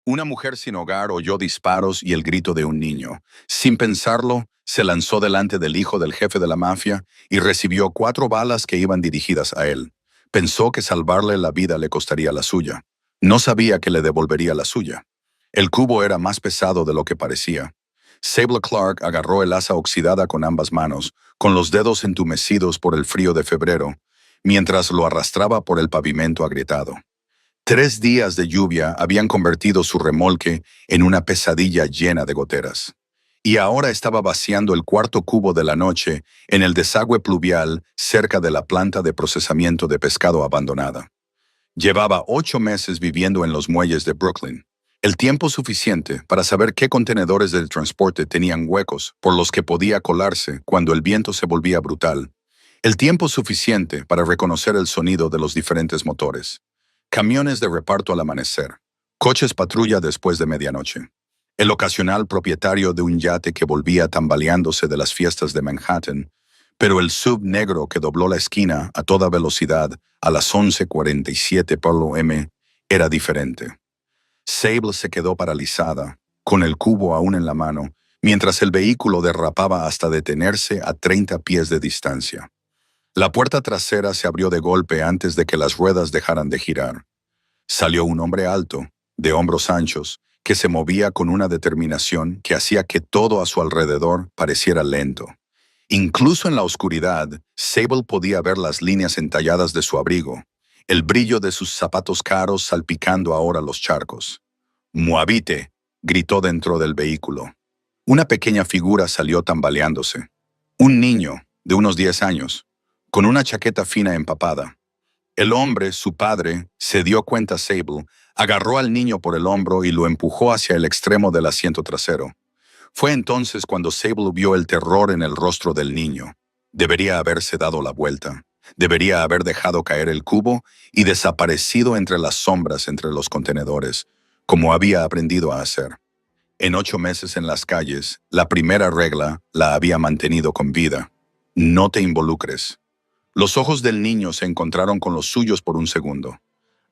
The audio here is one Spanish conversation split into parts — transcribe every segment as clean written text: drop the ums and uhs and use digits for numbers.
Una mujer sin hogar oyó disparos y el grito de un niño. Sin pensarlo, se lanzó delante del hijo del jefe de la mafia y recibió 4 balas que iban dirigidas a él. Pensó que salvarle la vida le costaría la suya. No sabía que le devolvería la suya. El cubo era más pesado de lo que parecía. Sable Clark agarró el asa oxidada con ambas manos, con los dedos entumecidos por el frío de febrero, mientras lo arrastraba por el pavimento agrietado. 3 días de lluvia habían convertido su remolque en una pesadilla llena de goteras. Y ahora estaba vaciando el 4.º cubo de la noche en el desagüe pluvial cerca de la planta de procesamiento de pescado abandonada. Llevaba 8 meses viviendo en los muelles de Brooklyn. El tiempo suficiente para saber qué contenedores del transporte tenían huecos por los que podía colarse cuando el viento se volvía brutal. El tiempo suficiente para reconocer el sonido de los diferentes motores. Camiones de reparto al amanecer. Coches patrulla después de medianoche. El ocasional propietario de un yate que volvía tambaleándose de las fiestas de Manhattan, pero el sub negro que dobló la esquina a toda velocidad a las 11:47 p.m. era diferente. Sable se quedó paralizada, con el cubo aún en la mano, mientras el vehículo derrapaba hasta detenerse a 30 pies de distancia. La puerta trasera se abrió de golpe antes de que las ruedas dejaran de girar. Salió un hombre alto, de hombros anchos, que se movía con una determinación que hacía que todo a su alrededor pareciera lento. Incluso en la oscuridad, Sable podía ver las líneas entalladas de su abrigo, el brillo de sus zapatos caros salpicando ahora los charcos. «¡Muavite!», gritó dentro del vehículo. Una pequeña figura salió tambaleándose. Un niño, de unos 10 años, con una chaqueta fina empapada. El hombre, su padre, se dio cuenta Sable, agarró al niño por el hombro y lo empujó hacia el extremo del asiento trasero. Fue entonces cuando Sable vio el terror en el rostro del niño. Debería haberse dado la vuelta. Debería haber dejado caer el cubo y desaparecido entre las sombras entre los contenedores, como había aprendido a hacer. En 8 meses en las calles, la primera regla la había mantenido con vida. No te involucres. Los ojos del niño se encontraron con los suyos por un segundo.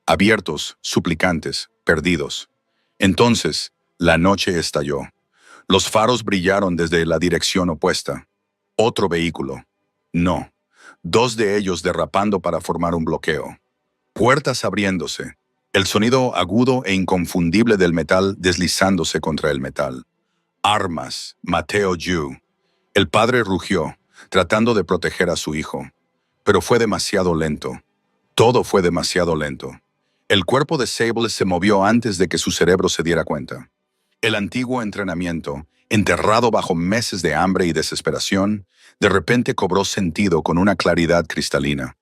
Abiertos, suplicantes, perdidos. Entonces, la noche estalló. Los faros brillaron desde la dirección opuesta. Otro vehículo. No. 2 de ellos derrapando para formar un bloqueo. Puertas abriéndose. El sonido agudo e inconfundible del metal deslizándose contra el metal. Armas. Mateo Yu. El padre rugió, tratando de proteger a su hijo. Pero fue demasiado lento. Todo fue demasiado lento. El cuerpo de Sable se movió antes de que su cerebro se diera cuenta. El antiguo entrenamiento, enterrado bajo meses de hambre y desesperación, de repente cobró sentido con una claridad cristalina.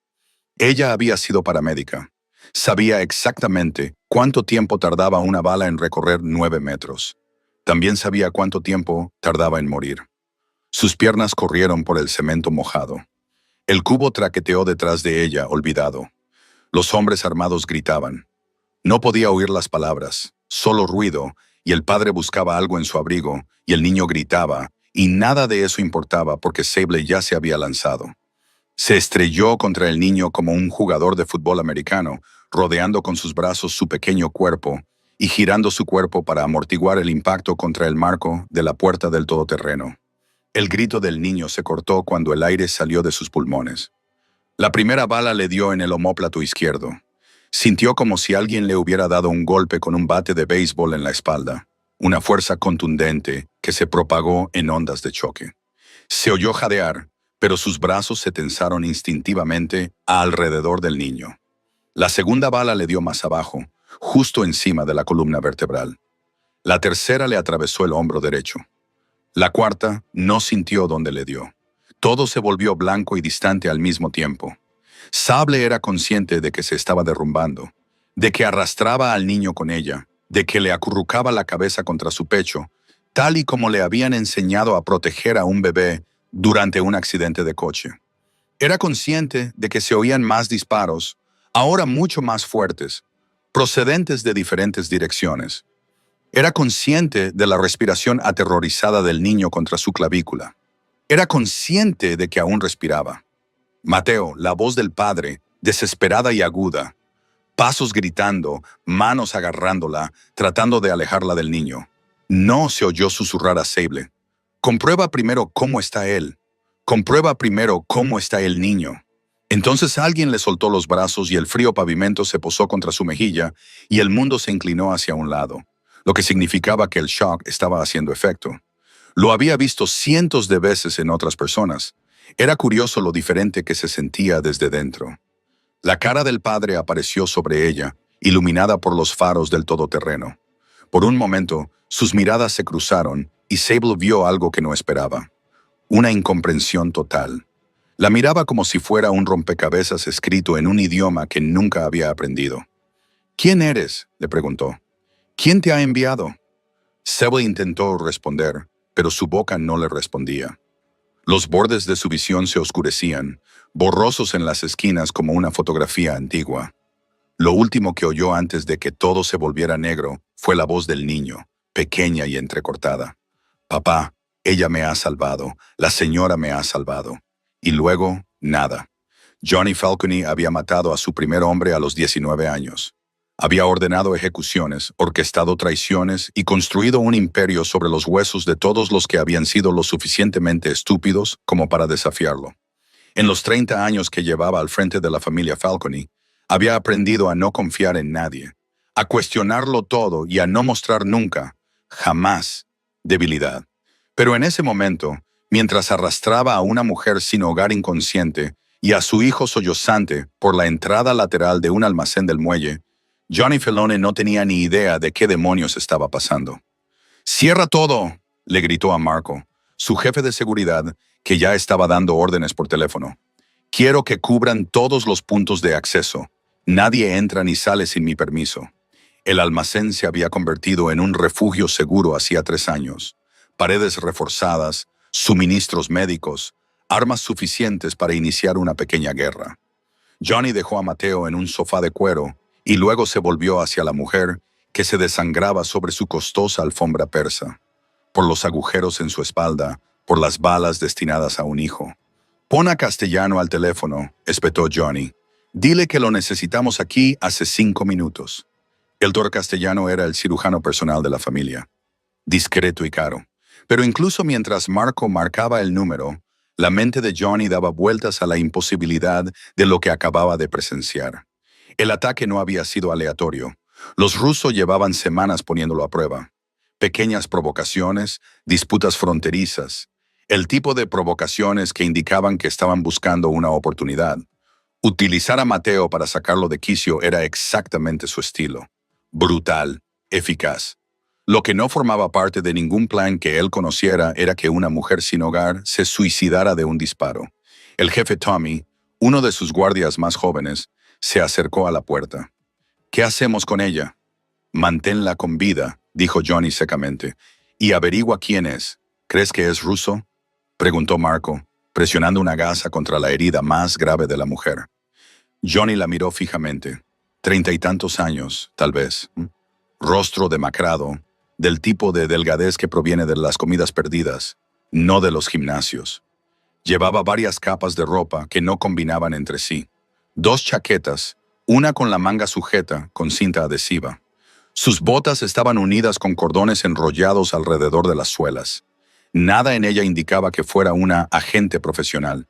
Ella había sido paramédica. Sabía exactamente cuánto tiempo tardaba una bala en recorrer 9 metros. También sabía cuánto tiempo tardaba en morir. Sus piernas corrieron por el cemento mojado. El cubo traqueteó detrás de ella, olvidado. Los hombres armados gritaban. No podía oír las palabras, solo ruido, y el padre buscaba algo en su abrigo, y el niño gritaba, y nada de eso importaba porque Sable ya se había lanzado. Se estrelló contra el niño como un jugador de fútbol americano, rodeando con sus brazos su pequeño cuerpo y girando su cuerpo para amortiguar el impacto contra el marco de la puerta del todoterreno. El grito del niño se cortó cuando el aire salió de sus pulmones. La primera bala le dio en el omóplato izquierdo. Sintió como si alguien le hubiera dado un golpe con un bate de béisbol en la espalda, una fuerza contundente que se propagó en ondas de choque. Se oyó jadear, pero sus brazos se tensaron instintivamente alrededor del niño. La segunda bala le dio más abajo, justo encima de la columna vertebral. La tercera le atravesó el hombro derecho. La cuarta no sintió dónde le dio. Todo se volvió blanco y distante al mismo tiempo. Sable era consciente de que se estaba derrumbando, de que arrastraba al niño con ella, de que le acurrucaba la cabeza contra su pecho, tal y como le habían enseñado a proteger a un bebé durante un accidente de coche. Era consciente de que se oían más disparos, ahora mucho más fuertes, procedentes de diferentes direcciones. Era consciente de la respiración aterrorizada del niño contra su clavícula. Era consciente de que aún respiraba. Mateo, la voz del padre, desesperada y aguda. Pasos gritando, manos agarrándola, tratando de alejarla del niño. No, se oyó susurrar a Sable. Comprueba primero cómo está él. Comprueba primero cómo está el niño. Entonces alguien le soltó los brazos y el frío pavimento se posó contra su mejilla y el mundo se inclinó hacia un lado, lo que significaba que el shock estaba haciendo efecto. Lo había visto cientos de veces en otras personas. Era curioso lo diferente que se sentía desde dentro. La cara del padre apareció sobre ella, iluminada por los faros del todoterreno. Por un momento, sus miradas se cruzaron y Sable vio algo que no esperaba. Una incomprensión total. La miraba como si fuera un rompecabezas escrito en un idioma que nunca había aprendido. ¿Quién eres?, le preguntó. ¿Quién te ha enviado? Sable intentó responder, pero su boca no le respondía. Los bordes de su visión se oscurecían, borrosos en las esquinas como una fotografía antigua. Lo último que oyó antes de que todo se volviera negro fue la voz del niño, pequeña y entrecortada. Papá, ella me ha salvado, la señora me ha salvado. Y luego, nada. Johnny Falcone había matado a su primer hombre a los 19 años. Había ordenado ejecuciones, orquestado traiciones y construido un imperio sobre los huesos de todos los que habían sido lo suficientemente estúpidos como para desafiarlo. En los 30 años que llevaba al frente de la familia Falcone, había aprendido a no confiar en nadie, a cuestionarlo todo y a no mostrar nunca, jamás, debilidad. Pero en ese momento, mientras arrastraba a una mujer sin hogar inconsciente y a su hijo sollozante por la entrada lateral de un almacén del muelle, Johnny Falcone no tenía ni idea de qué demonios estaba pasando. «¡Cierra todo!», le gritó a Marco, su jefe de seguridad, que ya estaba dando órdenes por teléfono. «Quiero que cubran todos los puntos de acceso. Nadie entra ni sale sin mi permiso». El almacén se había convertido en un refugio seguro hacía 3 años. Paredes reforzadas, suministros médicos, armas suficientes para iniciar una pequeña guerra. Johnny dejó a Mateo en un sofá de cuero y luego se volvió hacia la mujer que se desangraba sobre su costosa alfombra persa, por los agujeros en su espalda, por las balas destinadas a un hijo. «Pon a Castellano al teléfono», espetó Johnny. «Dile que lo necesitamos aquí hace 5 minutos». El doctor Castellano era el cirujano personal de la familia. Discreto y caro. Pero incluso mientras Marco marcaba el número, la mente de Johnny daba vueltas a la imposibilidad de lo que acababa de presenciar. El ataque no había sido aleatorio. Los rusos llevaban semanas poniéndolo a prueba. Pequeñas provocaciones, disputas fronterizas, el tipo de provocaciones que indicaban que estaban buscando una oportunidad. Utilizar a Mateo para sacarlo de quicio era exactamente su estilo. Brutal, eficaz. Lo que no formaba parte de ningún plan que él conociera era que una mujer sin hogar se suicidara de un disparo. El jefe Tommy, uno de sus guardias más jóvenes, se acercó a la puerta. «¿Qué hacemos con ella?» «Manténla con vida», dijo Johnny secamente, «y averigua quién es. ¿Crees que es ruso?», preguntó Marco, presionando una gasa contra la herida más grave de la mujer. Johnny la miró fijamente. 30 y tantos años, tal vez. Rostro demacrado, del tipo de delgadez que proviene de las comidas perdidas, no de los gimnasios. Llevaba varias capas de ropa que no combinaban entre sí. 2 chaquetas, una con la manga sujeta con cinta adhesiva. Sus botas estaban unidas con cordones enrollados alrededor de las suelas. Nada en ella indicaba que fuera una agente profesional.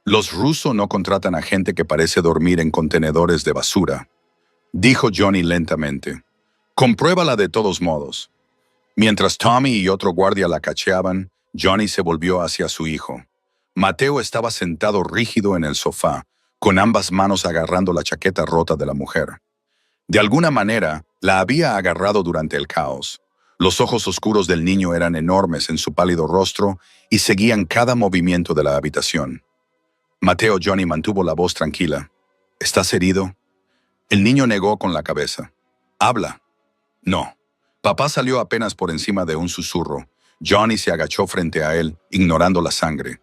Los rusos no contratan a gente que parece dormir en contenedores de basura, dijo Johnny lentamente. Compruébala de todos modos. Mientras Tommy y otro guardia la cacheaban, Johnny se volvió hacia su hijo. Mateo estaba sentado rígido en el sofá, con ambas manos agarrando la chaqueta rota de la mujer. De alguna manera, la había agarrado durante el caos. Los ojos oscuros del niño eran enormes en su pálido rostro y seguían cada movimiento de la habitación. Mateo Johnny mantuvo la voz tranquila. ¿Estás herido? El niño negó con la cabeza. Habla. No. Papá salió apenas por encima de un susurro. Johnny se agachó frente a él, ignorando la sangre.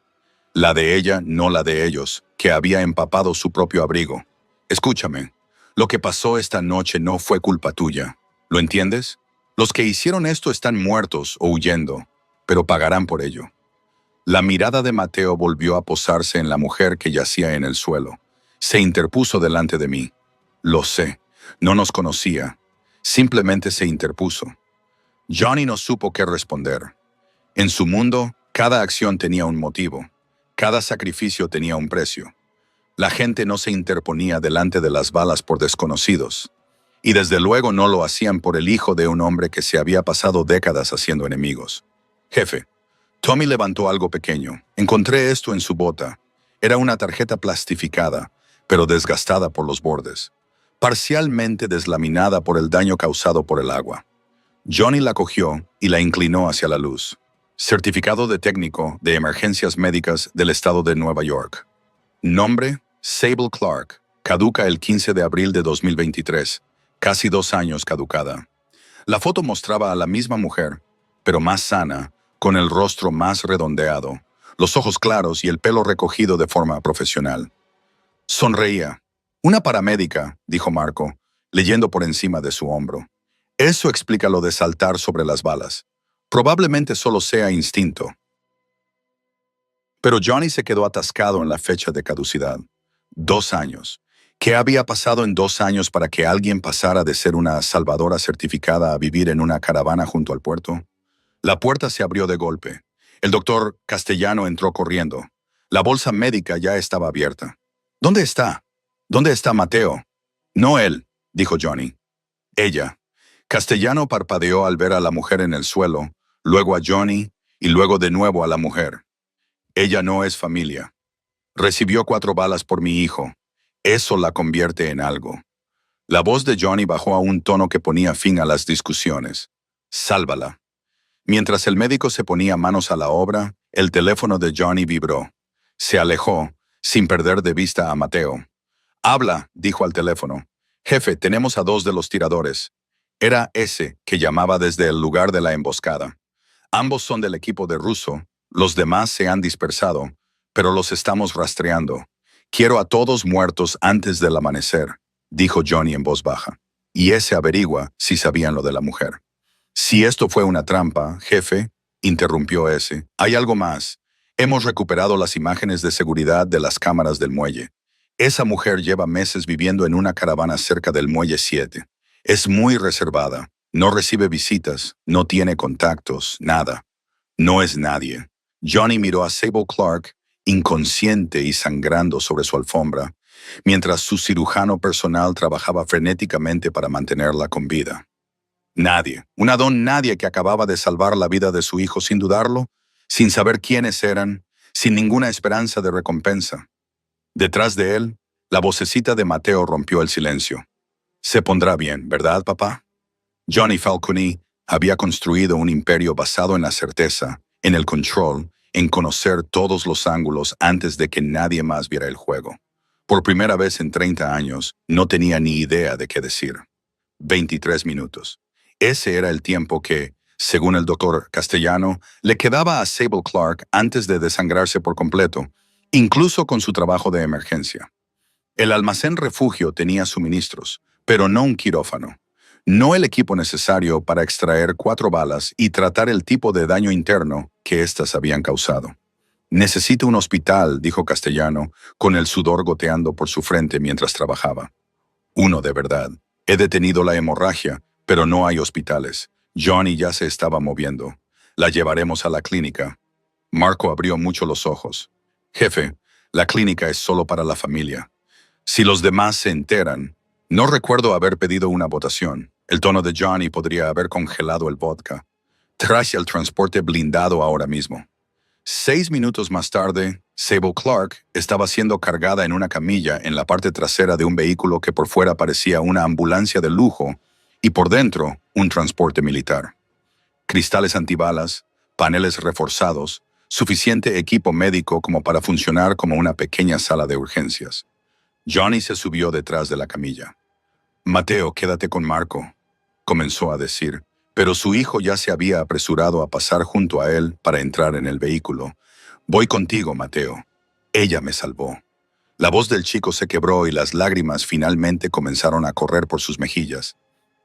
La de ella, no la de ellos, que había empapado su propio abrigo. Escúchame. Lo que pasó esta noche no fue culpa tuya. ¿Lo entiendes? Los que hicieron esto están muertos o huyendo, pero pagarán por ello. La mirada de Mateo volvió a posarse en la mujer que yacía en el suelo. Se interpuso delante de mí. Lo sé. No nos conocía. Simplemente se interpuso. Johnny no supo qué responder. En su mundo, cada acción tenía un motivo. Cada sacrificio tenía un precio. La gente no se interponía delante de las balas por desconocidos. Y desde luego no lo hacían por el hijo de un hombre que se había pasado décadas haciendo enemigos. Jefe, Tommy levantó algo pequeño. Encontré esto en su bota. Era una tarjeta plastificada, pero desgastada por los bordes, parcialmente deslaminada por el daño causado por el agua. Johnny la cogió y la inclinó hacia la luz. Certificado de técnico de emergencias médicas del estado de Nueva York. Nombre, Sable Clark. Caduca el 15 de abril de 2023. Casi 2 años caducada. La foto mostraba a la misma mujer, pero más sana, con el rostro más redondeado, los ojos claros y el pelo recogido de forma profesional. Sonreía. Una paramédica, dijo Marco, leyendo por encima de su hombro. Eso explica lo de saltar sobre las balas. Probablemente solo sea instinto. Pero Johnny se quedó atascado en la fecha de caducidad. 2 años. ¿Qué había pasado en 2 años para que alguien pasara de ser una salvadora certificada a vivir en una caravana junto al puerto? La puerta se abrió de golpe. El doctor Castellano entró corriendo. La bolsa médica ya estaba abierta. ¿Dónde está? ¿Dónde está Mateo? No él, dijo Johnny. Ella. Castellano parpadeó al ver a la mujer en el suelo, luego a Johnny y luego de nuevo a la mujer. Ella no es familia. Recibió 4 balas por mi hijo. Eso la convierte en algo. La voz de Johnny bajó a un tono que ponía fin a las discusiones. Sálvala. Mientras el médico se ponía manos a la obra, el teléfono de Johnny vibró. Se alejó, sin perder de vista a Mateo. Habla, dijo al teléfono. Jefe, tenemos a 2 de los tiradores. Era ese que llamaba desde el lugar de la emboscada. Ambos son del equipo de Russo, los demás se han dispersado, pero los estamos rastreando. Quiero a todos muertos antes del amanecer, dijo Johnny en voz baja. Y ese averigua si sabían lo de la mujer. Si esto fue una trampa, jefe, interrumpió ese, hay algo más. Hemos recuperado las imágenes de seguridad de las cámaras del muelle. Esa mujer lleva meses viviendo en una caravana cerca del muelle 7. Es muy reservada, no recibe visitas, no tiene contactos, nada. No es nadie. Johnny miró a Sable Clark, inconsciente y sangrando sobre su alfombra, mientras su cirujano personal trabajaba frenéticamente para mantenerla con vida. Nadie, una don nadie que acababa de salvar la vida de su hijo sin dudarlo, sin saber quiénes eran, sin ninguna esperanza de recompensa. Detrás de él, la vocecita de Mateo rompió el silencio. Se pondrá bien, ¿verdad, papá? Johnny Falcone había construido un imperio basado en la certeza, en el control, en conocer todos los ángulos antes de que nadie más viera el juego. Por primera vez en 30 años, no tenía ni idea de qué decir. 23 minutos. Ese era el tiempo que, según el doctor Castellano, le quedaba a Sable Clark antes de desangrarse por completo, incluso con su trabajo de emergencia. El almacén refugio tenía suministros, pero no un quirófano. No el equipo necesario para extraer 4 balas y tratar el tipo de daño interno que éstas habían causado. Necesito un hospital, dijo Castellano, con el sudor goteando por su frente mientras trabajaba. Uno de verdad. He detenido la hemorragia, pero no hay hospitales. Johnny ya se estaba moviendo. La llevaremos a la clínica. Marco abrió mucho los ojos. Jefe, la clínica es solo para la familia. Si los demás se enteran, no recuerdo haber pedido una votación. El tono de Johnny podría haber congelado el vodka. Traje el transporte blindado ahora mismo. 6 minutos más tarde, Sable Clark estaba siendo cargada en una camilla en la parte trasera de un vehículo que por fuera parecía una ambulancia de lujo y por dentro un transporte militar. Cristales antibalas, paneles reforzados, suficiente equipo médico como para funcionar como una pequeña sala de urgencias. Johnny se subió detrás de la camilla. Mateo, quédate con Marco, comenzó a decir, pero su hijo ya se había apresurado a pasar junto a él para entrar en el vehículo. Voy contigo, Mateo. Ella me salvó. La voz del chico se quebró y las lágrimas finalmente comenzaron a correr por sus mejillas.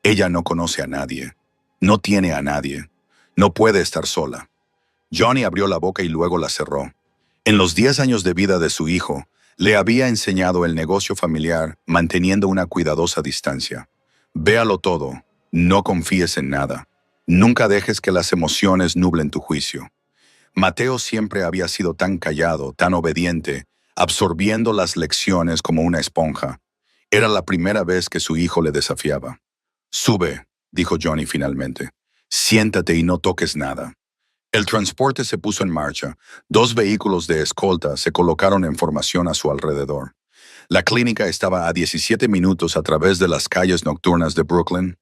Ella no conoce a nadie. No tiene a nadie. No puede estar sola. Johnny abrió la boca y luego la cerró. En los 10 años de vida de su hijo, Le había enseñado el negocio familiar manteniendo una cuidadosa distancia. Véalo todo, no confíes en nada. Nunca dejes que las emociones nublen tu juicio. Mateo siempre había sido tan callado, tan obediente, absorbiendo las lecciones como una esponja. Era la primera vez que su hijo le desafiaba. Sube, dijo Johnny finalmente. Siéntate y no toques nada. El transporte se puso en marcha. 2 vehículos de escolta se colocaron en formación a su alrededor. La clínica estaba a 17 minutos a través de las calles nocturnas de Brooklyn.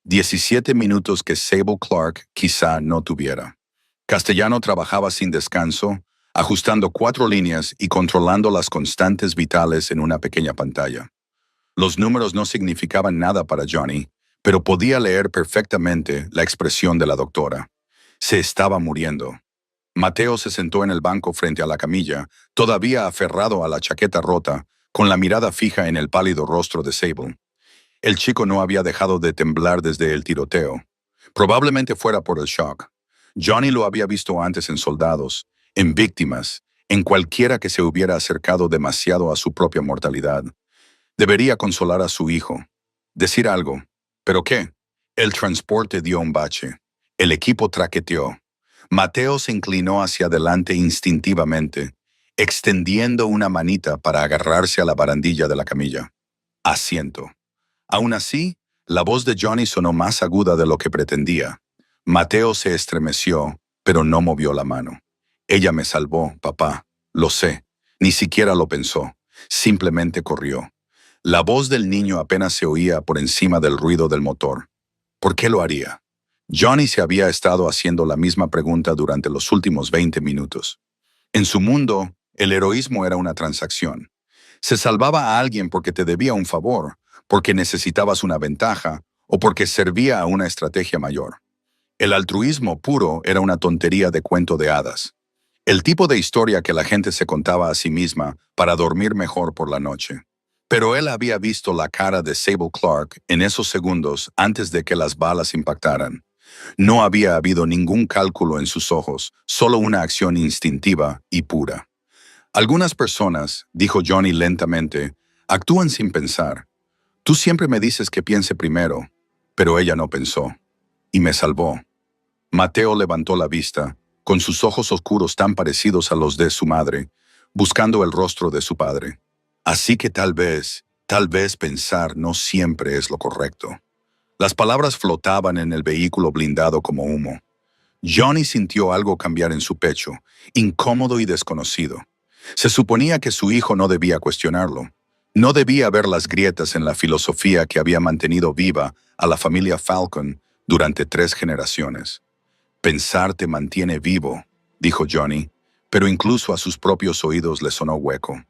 17 minutos que Sable Clark quizá no tuviera. Castellano trabajaba sin descanso, ajustando 4 líneas y controlando las constantes vitales en una pequeña pantalla. Los números no significaban nada para Johnny, pero podía leer perfectamente la expresión de la doctora. Se estaba muriendo. Mateo se sentó en el banco frente a la camilla, todavía aferrado a la chaqueta rota, con la mirada fija en el pálido rostro de Sable. El chico no había dejado de temblar desde el tiroteo. Probablemente fuera por el shock. Johnny lo había visto antes en soldados, en víctimas, en cualquiera que se hubiera acercado demasiado a su propia mortalidad. Debería consolar a su hijo. Decir algo. ¿Pero qué? El transporte dio un bache. El equipo traqueteó. Mateo se inclinó hacia adelante instintivamente, extendiendo una manita para agarrarse a la barandilla de la camilla. Asiento. Aún así, la voz de Johnny sonó más aguda de lo que pretendía. Mateo se estremeció, pero no movió la mano. Ella me salvó, papá. Lo sé. Ni siquiera lo pensó. Simplemente corrió. La voz del niño apenas se oía por encima del ruido del motor. ¿Por qué lo haría? Johnny se había estado haciendo la misma pregunta durante los últimos 20 minutos. En su mundo, el heroísmo era una transacción. Se salvaba a alguien porque te debía un favor, porque necesitabas una ventaja o porque servía a una estrategia mayor. El altruismo puro era una tontería de cuento de hadas. El tipo de historia que la gente se contaba a sí misma para dormir mejor por la noche. Pero él había visto la cara de Sable Clark en esos segundos antes de que las balas impactaran. No había habido ningún cálculo en sus ojos, solo una acción instintiva y pura. Algunas personas, dijo Johnny lentamente, actúan sin pensar. Tú siempre me dices que piense primero, pero ella no pensó. Y me salvó. Mateo levantó la vista, con sus ojos oscuros tan parecidos a los de su madre, buscando el rostro de su padre. Así que tal vez pensar no siempre es lo correcto. Las palabras flotaban en el vehículo blindado como humo. Johnny sintió algo cambiar en su pecho, incómodo y desconocido. Se suponía que su hijo no debía cuestionarlo. No debía ver las grietas en la filosofía que había mantenido viva a la familia Falcon durante 3 generaciones. Pensar te mantiene vivo, dijo Johnny, pero incluso a sus propios oídos le sonó hueco.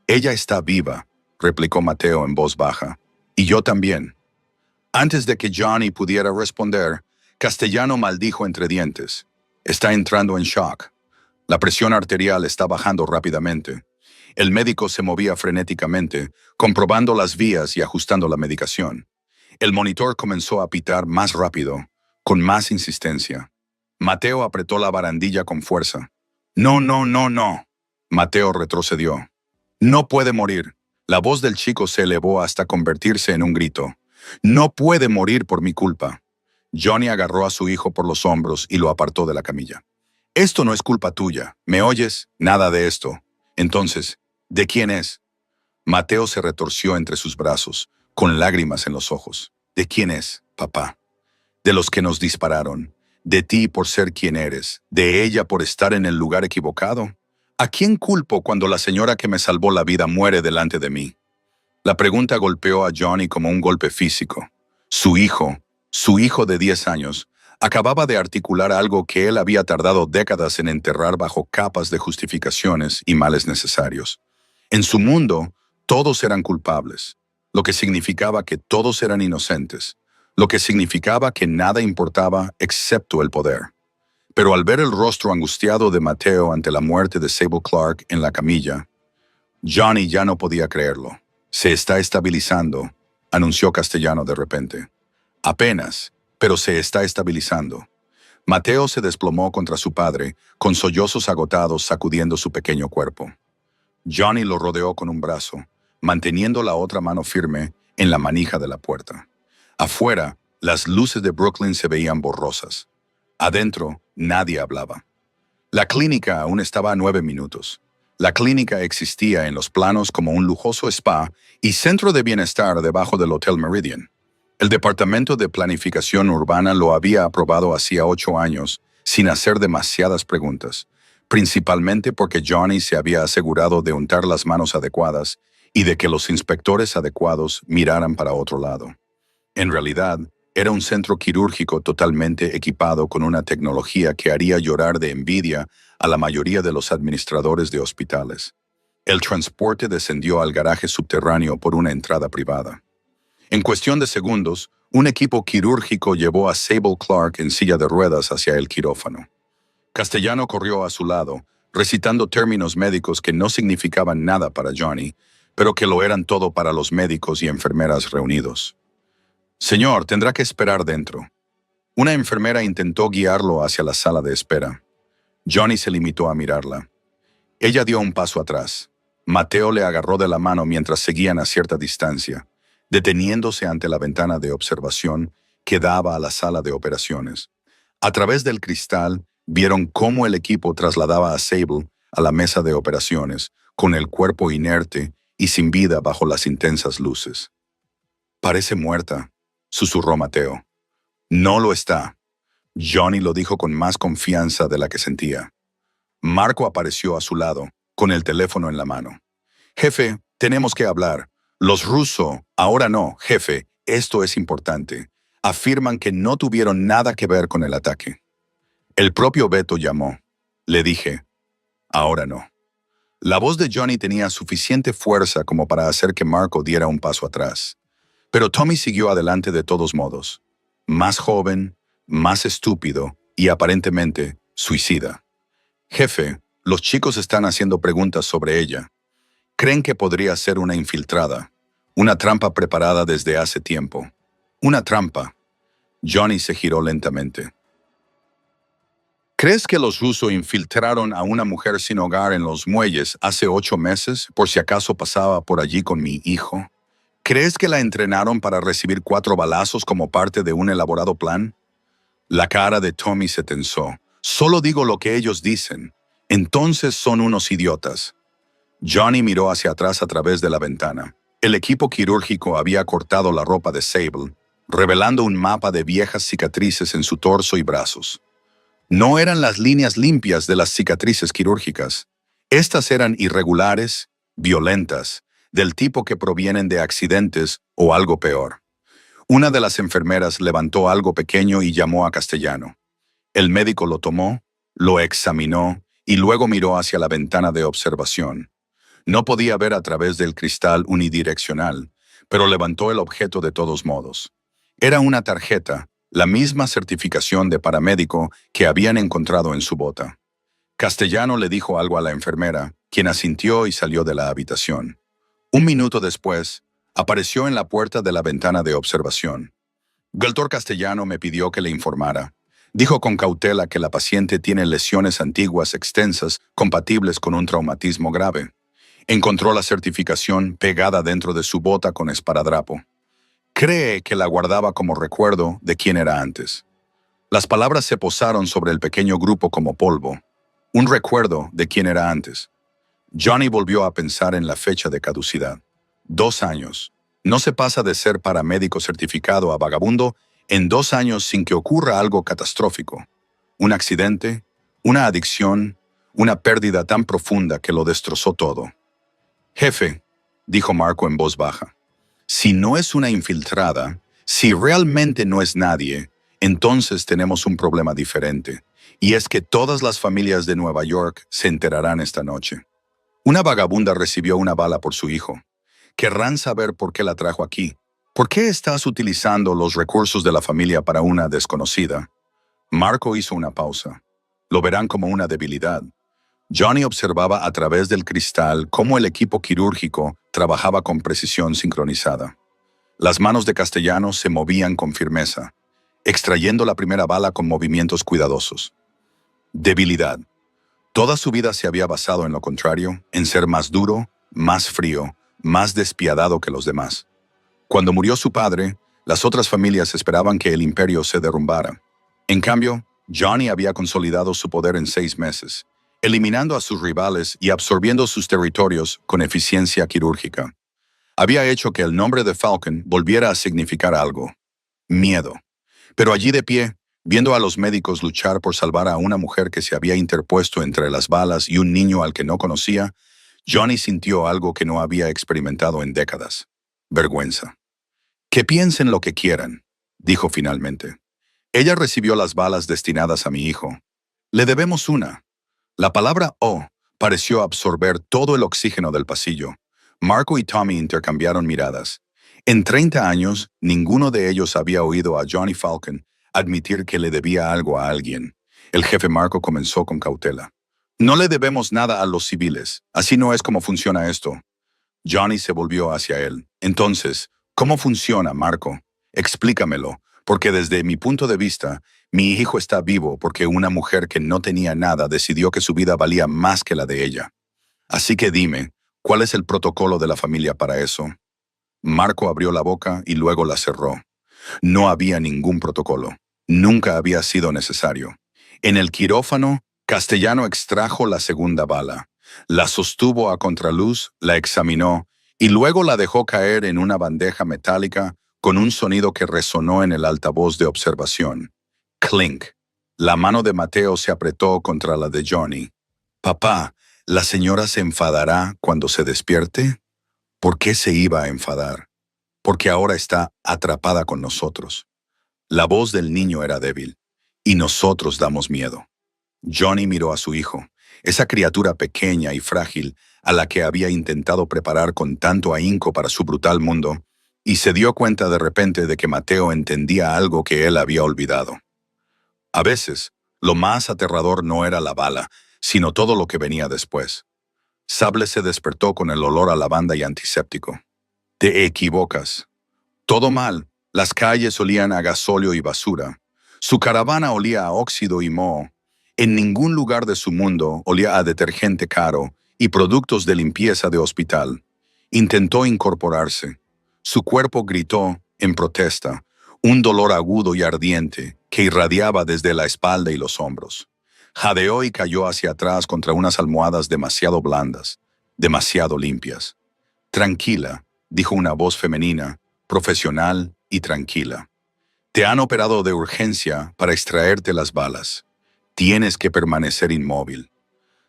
Ella está viva, replicó Mateo en voz baja. Y yo también. Antes de que Johnny pudiera responder, Castellano maldijo entre dientes. Está entrando en shock. La presión arterial está bajando rápidamente. El médico se movía frenéticamente, comprobando las vías y ajustando la medicación. El monitor comenzó a pitar más rápido, con más insistencia. Mateo apretó la barandilla con fuerza. No, no, no, no. Mateo retrocedió. No puede morir. La voz del chico se elevó hasta convertirse en un grito. No puede morir por mi culpa. Johnny agarró a su hijo por los hombros y lo apartó de la camilla. Esto no es culpa tuya. ¿Me oyes? Nada de esto. Entonces, ¿de quién es? Mateo se retorció entre sus brazos, con lágrimas en los ojos. ¿De quién es, papá? De los que nos dispararon. De ti por ser quien eres. De ella por estar en el lugar equivocado. ¿A quién culpo cuando la señora que me salvó la vida muere delante de mí? La pregunta golpeó a Johnny como un golpe físico. Su hijo de 10 años, acababa de articular algo que él había tardado décadas en enterrar bajo capas de justificaciones y males necesarios. En su mundo, todos eran culpables, lo que significaba que todos eran inocentes, lo que significaba que nada importaba excepto el poder. Pero al ver el rostro angustiado de Mateo ante la muerte de Sable Clark en la camilla, Johnny ya no podía creerlo. Se está estabilizando, anunció Castellano de repente. Apenas, pero se está estabilizando. Mateo se desplomó contra su padre, con sollozos agotados sacudiendo su pequeño cuerpo. Johnny lo rodeó con un brazo, manteniendo la otra mano firme en la manija de la puerta. Afuera, las luces de Brooklyn se veían borrosas. Adentro, nadie hablaba. La clínica aún estaba a 9 minutos. La clínica existía en los planos como un lujoso spa y centro de bienestar debajo del Hotel Meridian. El Departamento de Planificación Urbana lo había aprobado hacía 8 años, sin hacer demasiadas preguntas, principalmente porque Johnny se había asegurado de untar las manos adecuadas y de que los inspectores adecuados miraran para otro lado. En realidad, era un centro quirúrgico totalmente equipado con una tecnología que haría llorar de envidia a la mayoría de los administradores de hospitales. El transporte descendió al garaje subterráneo por una entrada privada. En cuestión de segundos, un equipo quirúrgico llevó a Sable Clark en silla de ruedas hacia el quirófano. Castellano corrió a su lado, recitando términos médicos que no significaban nada para Johnny, pero que lo eran todo para los médicos y enfermeras reunidos. Señor, tendrá que esperar dentro. Una enfermera intentó guiarlo hacia la sala de espera. Johnny se limitó a mirarla. Ella dio un paso atrás. Mateo le agarró de la mano mientras seguían a cierta distancia, deteniéndose ante la ventana de observación que daba a la sala de operaciones. A través del cristal, vieron cómo el equipo trasladaba a Sable a la mesa de operaciones, con el cuerpo inerte y sin vida bajo las intensas luces. «Parece muerta», susurró Mateo. «No lo está». Johnny lo dijo con más confianza de la que sentía. Marco apareció a su lado, con el teléfono en la mano. «Jefe, tenemos que hablar. Los rusos, ahora no, jefe, esto es importante. Afirman que no tuvieron nada que ver con el ataque». El propio Beto llamó. Le dije, «Ahora no». La voz de Johnny tenía suficiente fuerza como para hacer que Marco diera un paso atrás. Pero Tommy siguió adelante de todos modos. Más joven, más estúpido y aparentemente suicida. «Jefe, los chicos están haciendo preguntas sobre ella. Creen que podría ser una infiltrada, una trampa preparada desde hace tiempo. Una trampa». Johnny se giró lentamente. «¿Crees que los rusos infiltraron a una mujer sin hogar en los muelles hace 8 meses por si acaso pasaba por allí con mi hijo? ¿Crees que la entrenaron para recibir 4 balazos como parte de un elaborado plan?» La cara de Tommy se tensó. «Solo digo lo que ellos dicen. Entonces son unos idiotas». Johnny miró hacia atrás a través de la ventana. El equipo quirúrgico había cortado la ropa de Sable, revelando un mapa de viejas cicatrices en su torso y brazos. No eran las líneas limpias de las cicatrices quirúrgicas. Estas eran irregulares, violentas, del tipo que provienen de accidentes o algo peor. Una de las enfermeras levantó algo pequeño y llamó a Castellano. El médico lo tomó, lo examinó y luego miró hacia la ventana de observación. No podía ver a través del cristal unidireccional, pero levantó el objeto de todos modos. Era una tarjeta, la misma certificación de paramédico que habían encontrado en su bota. Castellano le dijo algo a la enfermera, quien asintió y salió de la habitación. Un minuto después, apareció en la puerta de la ventana de observación. Doctor Castellano me pidió que le informara. Dijo con cautela que la paciente tiene lesiones antiguas extensas compatibles con un traumatismo grave. Encontró la certificación pegada dentro de su bota con esparadrapo. Cree que la guardaba como recuerdo de quién era antes. Las palabras se posaron sobre el pequeño grupo como polvo. Un recuerdo de quién era antes. Johnny volvió a pensar en la fecha de caducidad. 2 años. No se pasa de ser paramédico certificado a vagabundo en 2 años sin que ocurra algo catastrófico. Un accidente, una adicción, una pérdida tan profunda que lo destrozó todo. «Jefe», dijo Marco en voz baja, «si no es una infiltrada, si realmente no es nadie, entonces tenemos un problema diferente, y es que todas las familias de Nueva York se enterarán esta noche. Una vagabunda recibió una bala por su hijo. Querrán saber por qué la trajo aquí. ¿Por qué estás utilizando los recursos de la familia para una desconocida?» Marco hizo una pausa. Lo verán como una debilidad. Johnny observaba a través del cristal cómo el equipo quirúrgico trabajaba con precisión sincronizada. Las manos de Castellano se movían con firmeza, extrayendo la primera bala con movimientos cuidadosos. Debilidad. Toda su vida se había basado en lo contrario, en ser más duro, más frío, más despiadado que los demás. Cuando murió su padre, las otras familias esperaban que el imperio se derrumbara. En cambio, Johnny había consolidado su poder en 6 meses, eliminando a sus rivales y absorbiendo sus territorios con eficiencia quirúrgica. Había hecho que el nombre de Falcon volviera a significar algo: miedo. Pero allí de pie, viendo a los médicos luchar por salvar a una mujer que se había interpuesto entre las balas y un niño al que no conocía, Johnny sintió algo que no había experimentado en décadas: vergüenza. «Que piensen lo que quieran», dijo finalmente. «Ella recibió las balas destinadas a mi hijo. Le debemos una». La palabra «oh» pareció absorber todo el oxígeno del pasillo. Marco y Tommy intercambiaron miradas. En 30 años, ninguno de ellos había oído a Johnny Falcon admitir que le debía algo a alguien. El jefe Marco comenzó con cautela. «No le debemos nada a los civiles. Así no es como funciona esto». Johnny se volvió hacia él. «Entonces, ¿cómo funciona, Marco? Explícamelo, porque desde mi punto de vista, mi hijo está vivo porque una mujer que no tenía nada decidió que su vida valía más que la de ella. Así que dime, ¿cuál es el protocolo de la familia para eso?» Marco abrió la boca y luego la cerró. No había ningún protocolo. Nunca había sido necesario. En el quirófano, Castellano extrajo la segunda bala, la sostuvo a contraluz, la examinó y luego la dejó caer en una bandeja metálica con un sonido que resonó en el altavoz de observación. Clink. La mano de Mateo se apretó contra la de Johnny. «Papá, ¿la señora se enfadará cuando se despierte?» ¿Por qué se iba a enfadar? Porque ahora está atrapada con nosotros. La voz del niño era débil, y nosotros damos miedo. Johnny miró a su hijo, esa criatura pequeña y frágil a la que había intentado preparar con tanto ahínco para su brutal mundo, y se dio cuenta de repente de que Mateo entendía algo que él había olvidado. A veces, lo más aterrador no era la bala, sino todo lo que venía después. Sable se despertó con el olor a lavanda y antiséptico. «Te equivocas. Todo mal. Las calles olían a gasóleo y basura. Su caravana olía a óxido y moho. En ningún lugar de su mundo olía a detergente caro y productos de limpieza de hospital. Intentó incorporarse. Su cuerpo gritó, en protesta, un dolor agudo y ardiente que irradiaba desde la espalda y los hombros. Jadeó y cayó hacia atrás contra unas almohadas demasiado blandas, demasiado limpias. «Tranquila», dijo una voz femenina, profesional y tranquila. «Te han operado de urgencia para extraerte las balas. Tienes que permanecer inmóvil».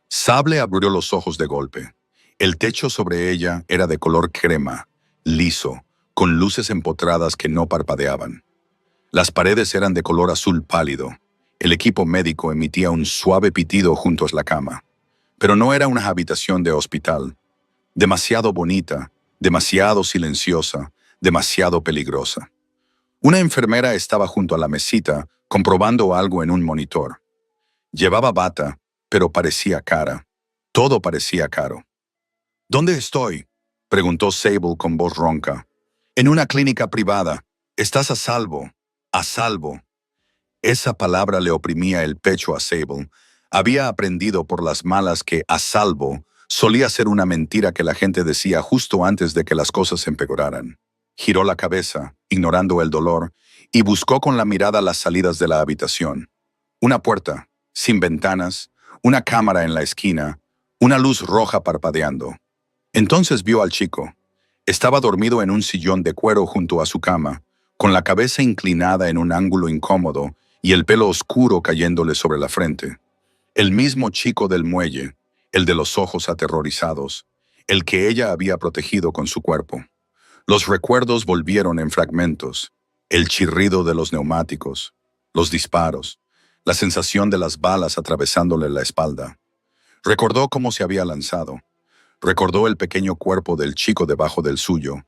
Sable abrió los ojos de golpe. El techo sobre ella era de color crema, liso, con luces empotradas que no parpadeaban. Las paredes eran de color azul pálido. El equipo médico emitía un suave pitido junto a la cama. Pero no era una habitación de hospital. Demasiado bonita, demasiado silenciosa, demasiado peligrosa. Una enfermera estaba junto a la mesita, comprobando algo en un monitor. Llevaba bata, pero parecía cara. Todo parecía caro. «¿Dónde estoy?», preguntó Sable con voz ronca. «En una clínica privada. Estás a salvo. A salvo». Esa palabra le oprimía el pecho a Sable. Había aprendido por las malas que «a salvo» solía ser una mentira que la gente decía justo antes de que las cosas empeoraran. Giró la cabeza, ignorando el dolor, y buscó con la mirada las salidas de la habitación. Una puerta, sin ventanas, una cámara en la esquina, una luz roja parpadeando. Entonces vio al chico. Estaba dormido en un sillón de cuero junto a su cama, con la cabeza inclinada en un ángulo incómodo y el pelo oscuro cayéndole sobre la frente. El mismo chico del muelle, el de los ojos aterrorizados, el que ella había protegido con su cuerpo. Los recuerdos volvieron en fragmentos: el chirrido de los neumáticos, los disparos, la sensación de las balas atravesándole la espalda. Recordó cómo se había lanzado. Recordó el pequeño cuerpo del chico debajo del suyo.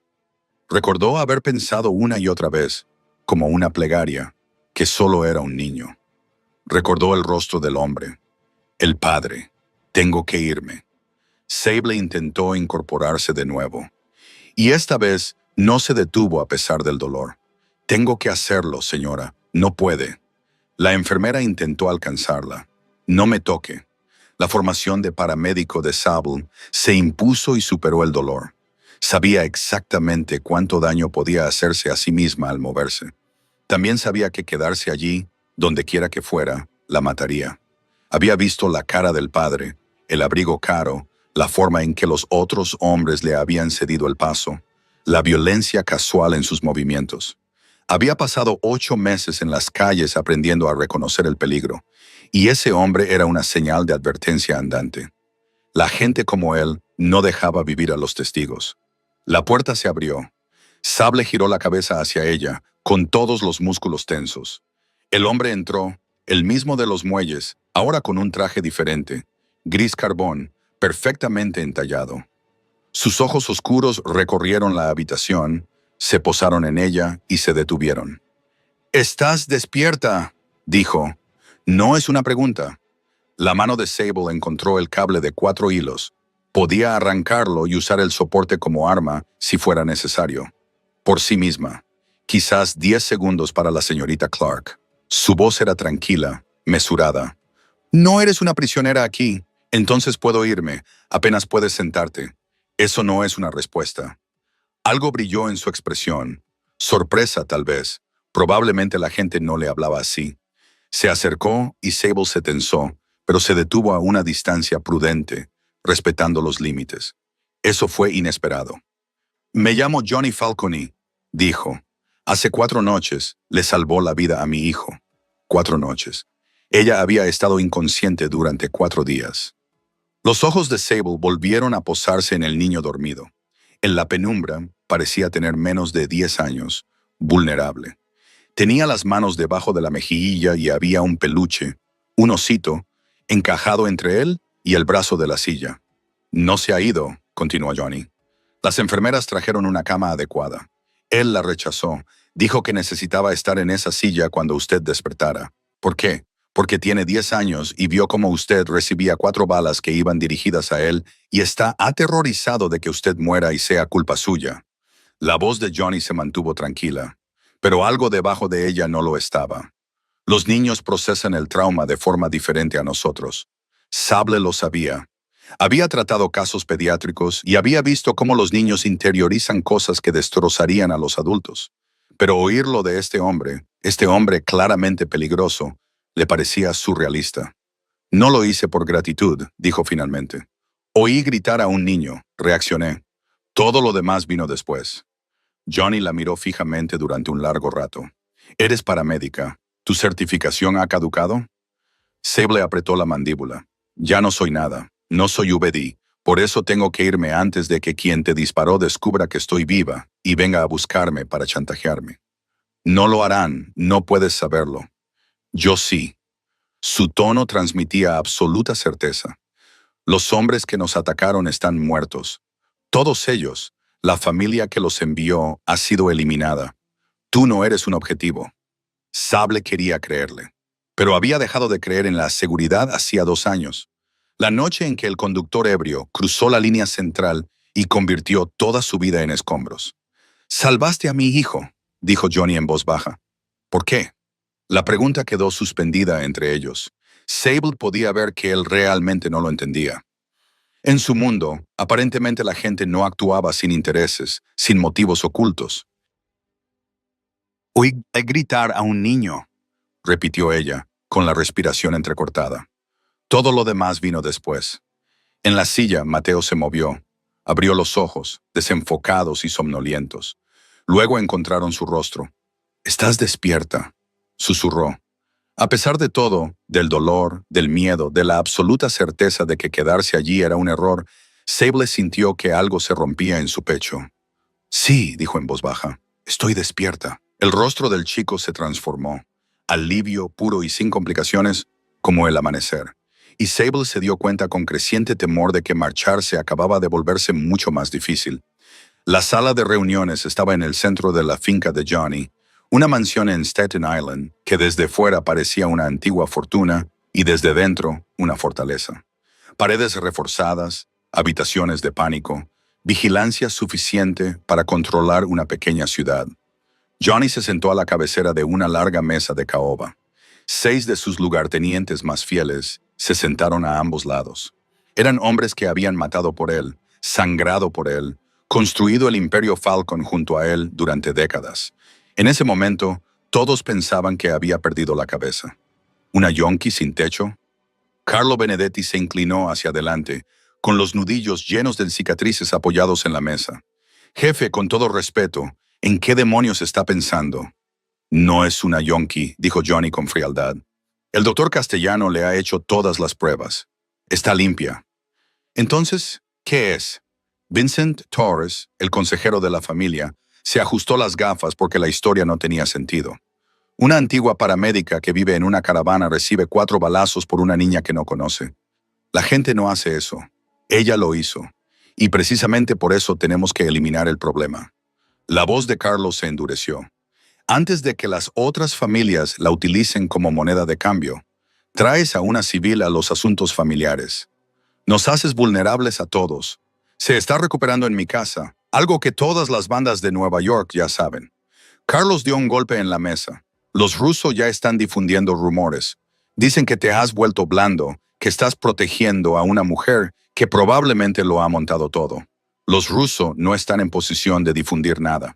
Recordó haber pensado una y otra vez, como una plegaria, que solo era un niño. Recordó el rostro del hombre. El padre. «Tengo que irme». Sable intentó incorporarse de nuevo. Y esta vez no se detuvo a pesar del dolor. «Tengo que hacerlo, señora. No puede». La enfermera intentó alcanzarla. «No me toque». La formación de paramédico de Sable se impuso y superó el dolor. Sabía exactamente cuánto daño podía hacerse a sí misma al moverse. También sabía que quedarse allí, donde quiera que fuera, la mataría. Había visto la cara del padre, el abrigo caro, la forma en que los otros hombres le habían cedido el paso, la violencia casual en sus movimientos. Había pasado 8 meses en las calles aprendiendo a reconocer el peligro, y ese hombre era una señal de advertencia andante. La gente como él no dejaba vivir a los testigos. La puerta se abrió. Sable giró la cabeza hacia ella, con todos los músculos tensos. El hombre entró, el mismo de los muelles, ahora con un traje diferente, gris carbón, perfectamente entallado. Sus ojos oscuros recorrieron la habitación, se posaron en ella y se detuvieron. «¿Estás despierta?», dijo. No es una pregunta. La mano de Sable encontró el cable de 4 hilos. Podía arrancarlo y usar el soporte como arma si fuera necesario. Por sí misma. Quizás 10 segundos para la señorita Clark. Su voz era tranquila, mesurada. «No eres una prisionera aquí. Entonces puedo irme. Apenas puedes sentarte». Eso no es una respuesta. Algo brilló en su expresión. Sorpresa, tal vez. Probablemente la gente no le hablaba así. Se acercó y Sable se tensó, pero se detuvo a una distancia prudente, respetando los límites. Eso fue inesperado. «Me llamo Johnny Falcone», dijo. «Hace 4 noches le salvó la vida a mi hijo». 4 noches. Ella había estado inconsciente durante 4 días. Los ojos de Sable volvieron a posarse en el niño dormido. En la penumbra parecía tener menos de 10 años, vulnerable. Tenía las manos debajo de la mejilla y había un peluche, un osito, encajado entre él y el brazo de la silla. «No se ha ido», continuó Johnny. «Las enfermeras trajeron una cama adecuada. Él la rechazó. Dijo que necesitaba estar en esa silla cuando usted despertara. ¿Por qué? Porque tiene 10 años y vio cómo usted recibía 4 balas que iban dirigidas a él y está aterrorizado de que usted muera y sea culpa suya». La voz de Johnny se mantuvo tranquila, pero algo debajo de ella no lo estaba. Los niños procesan el trauma de forma diferente a nosotros. Sable lo sabía. Había tratado casos pediátricos y había visto cómo los niños interiorizan cosas que destrozarían a los adultos. Pero oírlo de este hombre claramente peligroso, le parecía surrealista. «No lo hice por gratitud», dijo finalmente. «Oí gritar a un niño, reaccioné. Todo lo demás vino después». Johnny la miró fijamente durante un largo rato. «¿Eres paramédica? ¿Tu certificación ha caducado?» Sable apretó la mandíbula. «Ya no soy nada. No soy VD. Por eso tengo que irme antes de que quien te disparó descubra que estoy viva y venga a buscarme para chantajearme». «No lo harán. No puedes saberlo». «Yo sí». Su tono transmitía absoluta certeza. «Los hombres que nos atacaron están muertos. Todos ellos. La familia que los envió ha sido eliminada. Tú no eres un objetivo». Sable quería creerle, pero había dejado de creer en la seguridad hacía 2 años. La noche en que el conductor ebrio cruzó la línea central y convirtió toda su vida en escombros. «Salvaste a mi hijo», dijo Johnny en voz baja. «¿Por qué?». La pregunta quedó suspendida entre ellos. Sable podía ver que él realmente no lo entendía. En su mundo, aparentemente la gente no actuaba sin intereses, sin motivos ocultos. «Oí gritar a un niño», repitió ella, con la respiración entrecortada. Todo lo demás vino después. En la silla, Mateo se movió. Abrió los ojos, desenfocados y somnolientos. Luego encontraron su rostro. «¿Estás despierta?», susurró. A pesar de todo, del dolor, del miedo, de la absoluta certeza de que quedarse allí era un error, Sable sintió que algo se rompía en su pecho. «Sí», dijo en voz baja, «estoy despierta». El rostro del chico se transformó. Alivio puro y sin complicaciones, como el amanecer. Y Sable se dio cuenta con creciente temor de que marcharse acababa de volverse mucho más difícil. La sala de reuniones estaba en el centro de la finca de Johnny, una mansión en Staten Island que desde fuera parecía una antigua fortuna y desde dentro una fortaleza. Paredes reforzadas, habitaciones de pánico, vigilancia suficiente para controlar una pequeña ciudad. Johnny se sentó a la cabecera de una larga mesa de caoba. 6 de sus lugartenientes más fieles Se sentaron a ambos lados. Eran hombres que habían matado por él, sangrado por él, construido el imperio Falcon junto a él durante décadas. En ese momento, todos pensaban que había perdido la cabeza. ¿Una yonki sin techo? Carlo Benedetti se inclinó hacia adelante, con los nudillos llenos de cicatrices apoyados en la mesa. Jefe, con todo respeto, ¿en qué demonios está pensando? No es una yonki, dijo Johnny con frialdad. El doctor Castellano le ha hecho todas las pruebas. Está limpia. Entonces, ¿qué es? Vincent Torres, el consejero de la familia, se ajustó las gafas porque la historia no tenía sentido. Una antigua paramédica que vive en una caravana recibe 4 balazos por una niña que no conoce. La gente no hace eso. Ella lo hizo. Y precisamente por eso tenemos que eliminar el problema. La voz de Carlos se endureció. Antes de que las otras familias la utilicen como moneda de cambio, traes a una civil a los asuntos familiares. Nos haces vulnerables a todos. Se está recuperando en mi casa, algo que todas las bandas de Nueva York ya saben. Carlos dio un golpe en la mesa. Los rusos ya están difundiendo rumores. Dicen que te has vuelto blando, que estás protegiendo a una mujer que probablemente lo ha montado todo. Los rusos no están en posición de difundir nada.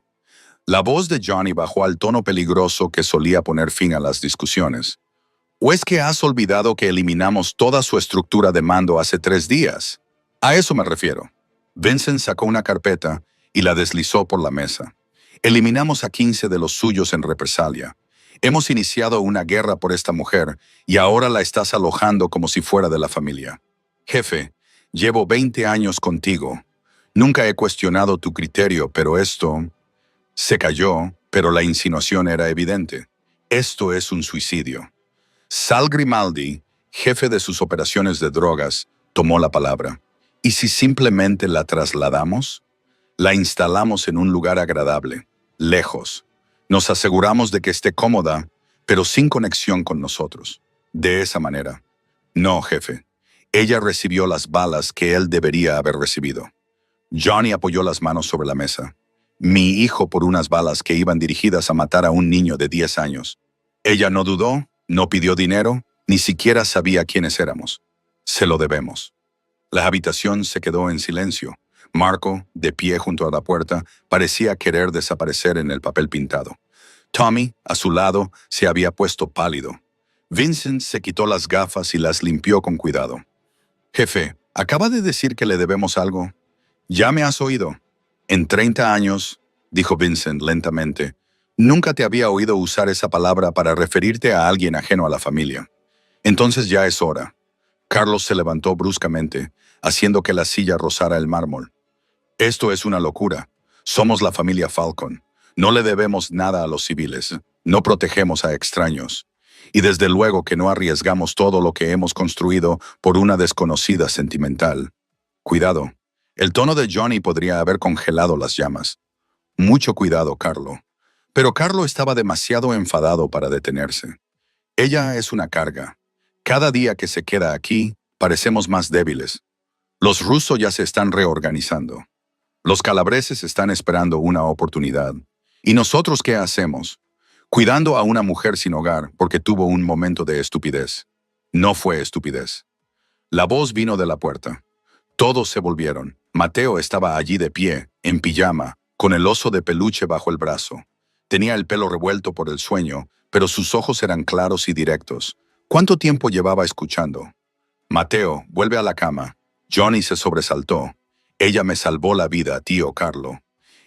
La voz de Johnny bajó al tono peligroso que solía poner fin a las discusiones. ¿O es que has olvidado que eliminamos toda su estructura de mando hace 3 días? A eso me refiero. Vincent sacó una carpeta y la deslizó por la mesa. Eliminamos a 15 de los suyos en represalia. Hemos iniciado una guerra por esta mujer y ahora la estás alojando como si fuera de la familia. Jefe, llevo 20 años contigo. Nunca he cuestionado tu criterio, pero esto... Se cayó, pero la insinuación era evidente. Esto es un suicidio. Sal Grimaldi, jefe de sus operaciones de drogas, tomó la palabra. ¿Y si simplemente la trasladamos? La instalamos en un lugar agradable, lejos. Nos aseguramos de que esté cómoda, pero sin conexión con nosotros. De esa manera. No, jefe. Ella recibió las balas que él debería haber recibido. Johnny apoyó las manos sobre la mesa. Mi hijo por unas balas que iban dirigidas a matar a un niño de 10 años. Ella no dudó, no pidió dinero, ni siquiera sabía quiénes éramos. Se lo debemos. La habitación se quedó en silencio. Marco, de pie junto a la puerta, parecía querer desaparecer en el papel pintado. Tommy, a su lado, se había puesto pálido. Vincent se quitó las gafas y las limpió con cuidado. Jefe, acaba de decir que le debemos algo. Ya me has oído. En 30 años, dijo Vincent lentamente, nunca te había oído usar esa palabra para referirte a alguien ajeno a la familia. Entonces ya es hora. Carlos se levantó bruscamente, haciendo que la silla rozara el mármol. Esto es una locura. Somos la familia Falcon. No le debemos nada a los civiles. No protegemos a extraños. Y desde luego que no arriesgamos todo lo que hemos construido por una desconocida sentimental. Cuidado. El tono de Johnny podría haber congelado las llamas. Mucho cuidado, Carlo. Pero Carlo estaba demasiado enfadado para detenerse. Ella es una carga. Cada día que se queda aquí, parecemos más débiles. Los rusos ya se están reorganizando. Los calabreses están esperando una oportunidad. ¿Y nosotros qué hacemos? Cuidando a una mujer sin hogar porque tuvo un momento de estupidez. No fue estupidez. La voz vino de la puerta. Todos se volvieron. Mateo estaba allí de pie, en pijama, con el oso de peluche bajo el brazo. Tenía el pelo revuelto por el sueño, pero sus ojos eran claros y directos. ¿Cuánto tiempo llevaba escuchando? Mateo, vuelve a la cama. Johnny se sobresaltó. Ella me salvó la vida, tío Carlo.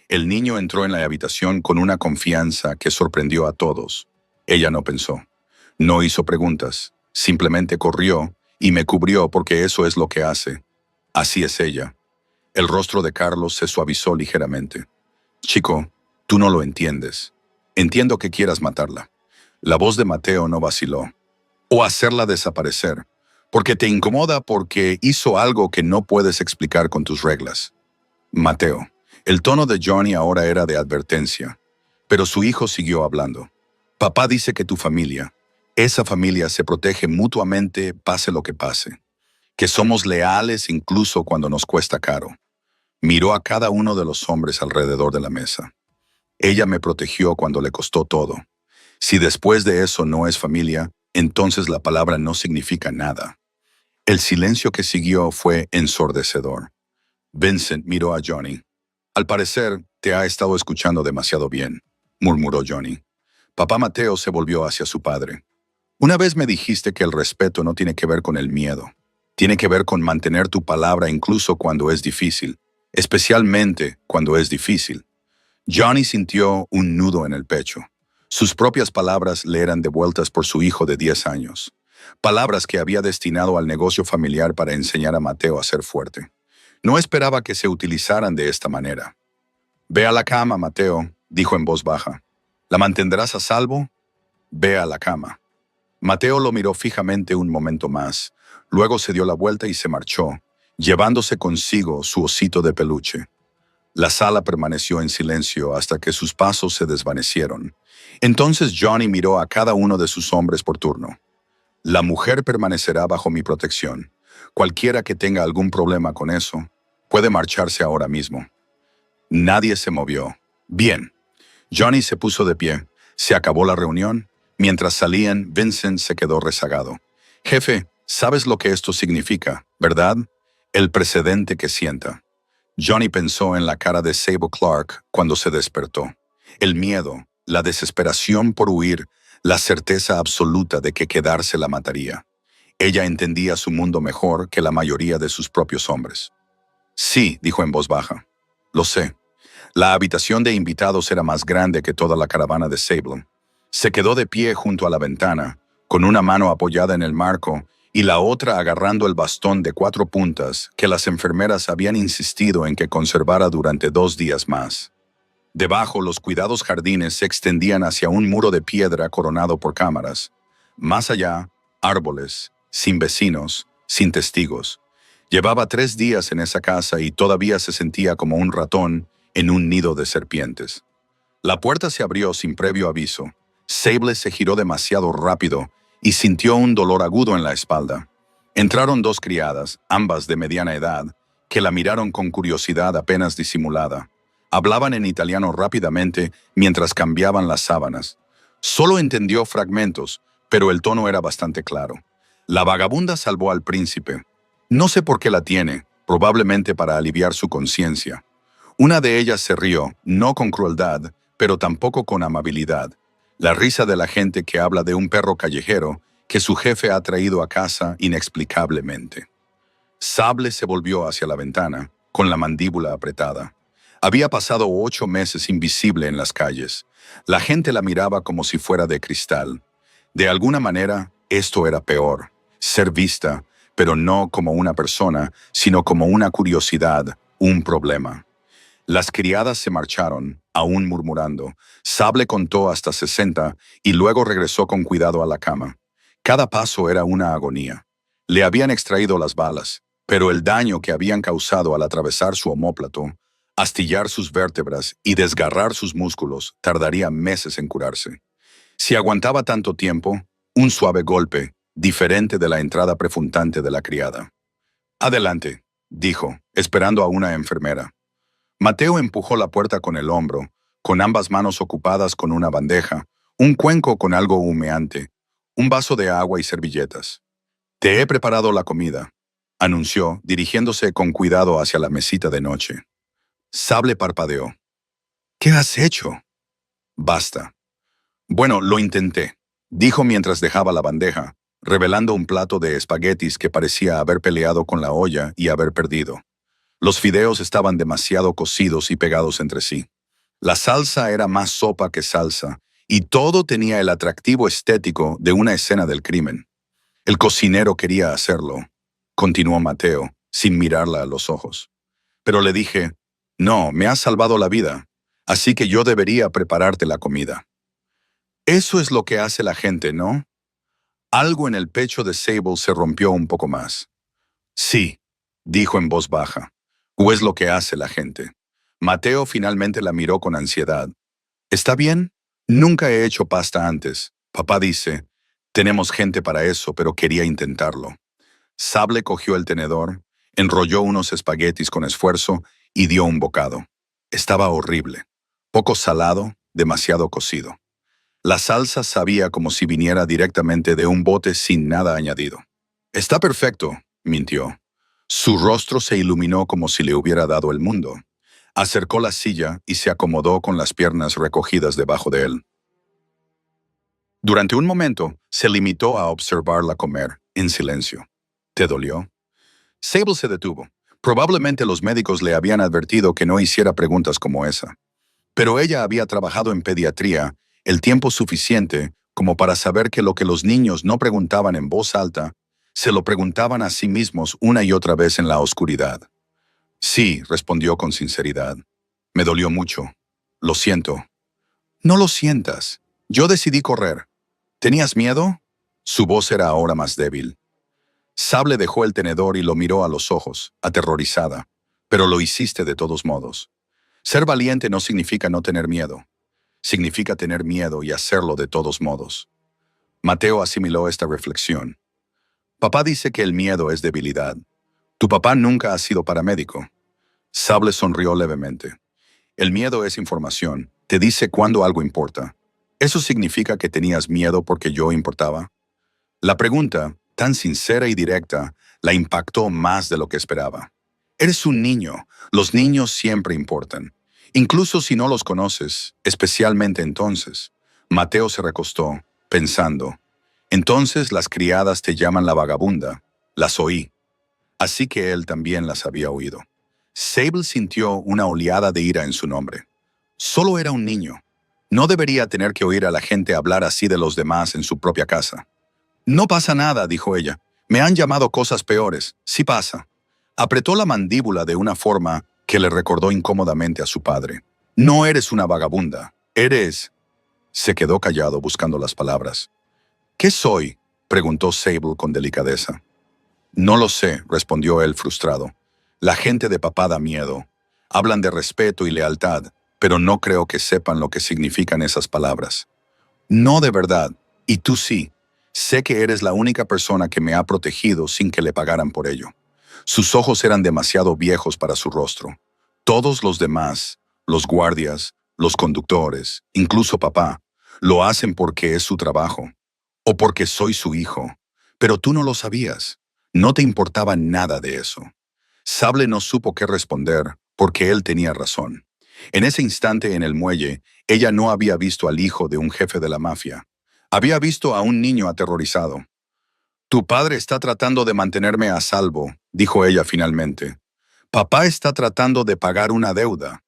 El niño entró en la habitación con una confianza que sorprendió a todos. Ella no pensó. No hizo preguntas. Simplemente corrió y me cubrió porque eso es lo que hace. Así es ella. El rostro de Carlos se suavizó ligeramente. Chico, tú no lo entiendes. Entiendo que quieras matarla. La voz de Mateo no vaciló. O hacerla desaparecer. Porque te incomoda porque hizo algo que no puedes explicar con tus reglas. Mateo. El tono de Johnny ahora era de advertencia. Pero su hijo siguió hablando. Papá dice que tu familia, esa familia se protege mutuamente pase lo que pase. Que somos leales incluso cuando nos cuesta caro. Miró a cada uno de los hombres alrededor de la mesa. Ella me protegió cuando le costó todo. Si después de eso no es familia, entonces la palabra no significa nada. El silencio que siguió fue ensordecedor. Vincent miró a Johnny. Al parecer, te ha estado escuchando demasiado bien, murmuró Johnny. Papá Mateo se volvió hacia su padre. Una vez me dijiste que el respeto no tiene que ver con el miedo. Tiene que ver con mantener tu palabra incluso cuando es difícil, especialmente cuando es difícil. Johnny sintió un nudo en el pecho. Sus propias palabras le eran devueltas por su hijo de 10 años. Palabras que había destinado al negocio familiar para enseñar a Mateo a ser fuerte. No esperaba que se utilizaran de esta manera. Ve a la cama, Mateo, dijo en voz baja. ¿La mantendrás a salvo? Ve a la cama. Mateo lo miró fijamente un momento más. Luego se dio la vuelta y se marchó, llevándose consigo su osito de peluche. La sala permaneció en silencio hasta que sus pasos se desvanecieron. Entonces Johnny miró a cada uno de sus hombres por turno. La mujer permanecerá bajo mi protección. Cualquiera que tenga algún problema con eso, puede marcharse ahora mismo. Nadie se movió. Bien. Johnny se puso de pie. Se acabó la reunión. Mientras salían, Vincent se quedó rezagado. Jefe, sabes lo que esto significa, ¿verdad? El precedente que sienta. Johnny pensó en la cara de Sable Clark cuando se despertó. El miedo, la desesperación por huir, la certeza absoluta de que quedarse la mataría. Ella entendía su mundo mejor que la mayoría de sus propios hombres. Sí, dijo en voz baja. Lo sé. La habitación de invitados era más grande que toda la caravana de Sable. Se quedó de pie junto a la ventana, con una mano apoyada en el marco y la otra agarrando el bastón de 4 puntas que las enfermeras habían insistido en que conservara durante 2 días más. Debajo, los cuidados jardines se extendían hacia un muro de piedra coronado por cámaras. Más allá, árboles, sin vecinos, sin testigos. Llevaba 3 días en esa casa y todavía se sentía como un ratón en un nido de serpientes. La puerta se abrió sin previo aviso. Sable se giró demasiado rápido y sintió un dolor agudo en la espalda. Entraron 2 criadas, ambas de mediana edad, que la miraron con curiosidad apenas disimulada. Hablaban en italiano rápidamente mientras cambiaban las sábanas. Solo entendió fragmentos, pero el tono era bastante claro. La vagabunda salvó al príncipe. No sé por qué la tiene, probablemente para aliviar su conciencia. Una de ellas se rió, no con crueldad, pero tampoco con amabilidad. La risa de la gente que habla de un perro callejero que su jefe ha traído a casa inexplicablemente. Sable se volvió hacia la ventana, con la mandíbula apretada. Había pasado 8 meses invisible en las calles. La gente la miraba como si fuera de cristal. De alguna manera, esto era peor. Ser vista, pero no como una persona, sino como una curiosidad, un problema. Las criadas se marcharon, aún murmurando. Sable contó hasta 60 y luego regresó con cuidado a la cama. Cada paso era una agonía. Le habían extraído las balas, pero el daño que habían causado al atravesar su omóplato, astillar sus vértebras y desgarrar sus músculos, tardaría meses en curarse. Si aguantaba tanto tiempo, un suave golpe, diferente de la entrada prefundante de la criada. Adelante, dijo, esperando a una enfermera. Mateo empujó la puerta con el hombro, con ambas manos ocupadas con una bandeja, un cuenco con algo humeante, un vaso de agua y servilletas. Te he preparado la comida, anunció, dirigiéndose con cuidado hacia la mesita de noche. Sable parpadeó. ¿Qué has hecho? Basta. Bueno, lo intenté, dijo mientras dejaba la bandeja, revelando un plato de espaguetis que parecía haber peleado con la olla y haber perdido. Los fideos estaban demasiado cocidos y pegados entre sí. La salsa era más sopa que salsa, y todo tenía el atractivo estético de una escena del crimen. El cocinero quería hacerlo, continuó Mateo, sin mirarla a los ojos. Pero le dije, no, me has salvado la vida, así que yo debería prepararte la comida. Eso es lo que hace la gente, ¿no? Algo en el pecho de Sable se rompió un poco más. Sí, dijo en voz baja. ¿O es lo que hace la gente? Mateo finalmente la miró con ansiedad. ¿Está bien? Nunca he hecho pasta antes. Papá dice, tenemos gente para eso, pero quería intentarlo. Sable cogió el tenedor, enrolló unos espaguetis con esfuerzo y dio un bocado. Estaba horrible. Poco salado, demasiado cocido. La salsa sabía como si viniera directamente de un bote sin nada añadido. Está perfecto, mintió. Su rostro se iluminó como si le hubiera dado el mundo. Acercó la silla y se acomodó con las piernas recogidas debajo de él. Durante un momento, se limitó a observarla comer, en silencio. ¿Te dolió? Sable se detuvo. Probablemente los médicos le habían advertido que no hiciera preguntas como esa. Pero ella había trabajado en pediatría el tiempo suficiente como para saber que lo que los niños no preguntaban en voz alta, se lo preguntaban a sí mismos una y otra vez en la oscuridad. Sí, respondió con sinceridad. Me dolió mucho. Lo siento. No lo sientas. Yo decidí correr. ¿Tenías miedo? Su voz era ahora más débil. Sable dejó el tenedor y lo miró a los ojos, aterrorizada. Pero lo hiciste de todos modos. Ser valiente no significa no tener miedo. Significa tener miedo y hacerlo de todos modos. Mateo asimiló esta reflexión. Papá dice que el miedo es debilidad. Tu papá nunca ha sido paramédico. Sable sonrió levemente. El miedo es información. Te dice cuándo algo importa. ¿Eso significa que tenías miedo porque yo importaba? La pregunta, tan sincera y directa, la impactó más de lo que esperaba. Eres un niño. Los niños siempre importan. Incluso si no los conoces, especialmente entonces. Mateo se recostó, pensando. Entonces las criadas te llaman la vagabunda. Las oí. Así que él también las había oído. Sable sintió una oleada de ira en su nombre. Solo era un niño. No debería tener que oír a la gente hablar así de los demás en su propia casa. No pasa nada, dijo ella. Me han llamado cosas peores. Sí pasa. Apretó la mandíbula de una forma que le recordó incómodamente a su padre. No eres una vagabunda. Eres... Se quedó callado buscando las palabras. ¿Qué soy? Preguntó Sable con delicadeza. No lo sé, respondió él frustrado. La gente de papá da miedo. Hablan de respeto y lealtad, pero no creo que sepan lo que significan esas palabras. No de verdad, y tú sí. Sé que eres la única persona que me ha protegido sin que le pagaran por ello. Sus ojos eran demasiado viejos para su rostro. Todos los demás, los guardias, los conductores, incluso papá, lo hacen porque es su trabajo, o porque soy su hijo. Pero tú no lo sabías. No te importaba nada de eso. Sable no supo qué responder, porque él tenía razón. En ese instante en el muelle, ella no había visto al hijo de un jefe de la mafia. Había visto a un niño aterrorizado. Tu padre está tratando de mantenerme a salvo, dijo ella finalmente. Papá está tratando de pagar una deuda.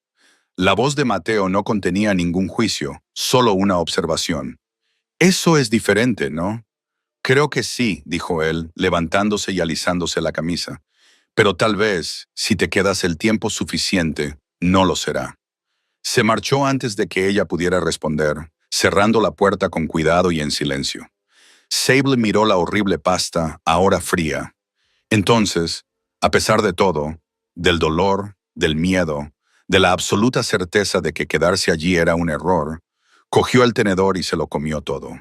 La voz de Mateo no contenía ningún juicio, solo una observación. Eso es diferente, ¿no? Creo que sí, dijo él, levantándose y alisándose la camisa. Pero tal vez, si te quedas el tiempo suficiente, no lo será. Se marchó antes de que ella pudiera responder, cerrando la puerta con cuidado y en silencio. Sable miró la horrible pasta, ahora fría. Entonces, a pesar de todo, del dolor, del miedo, de la absoluta certeza de que quedarse allí era un error, cogió el tenedor y se lo comió todo.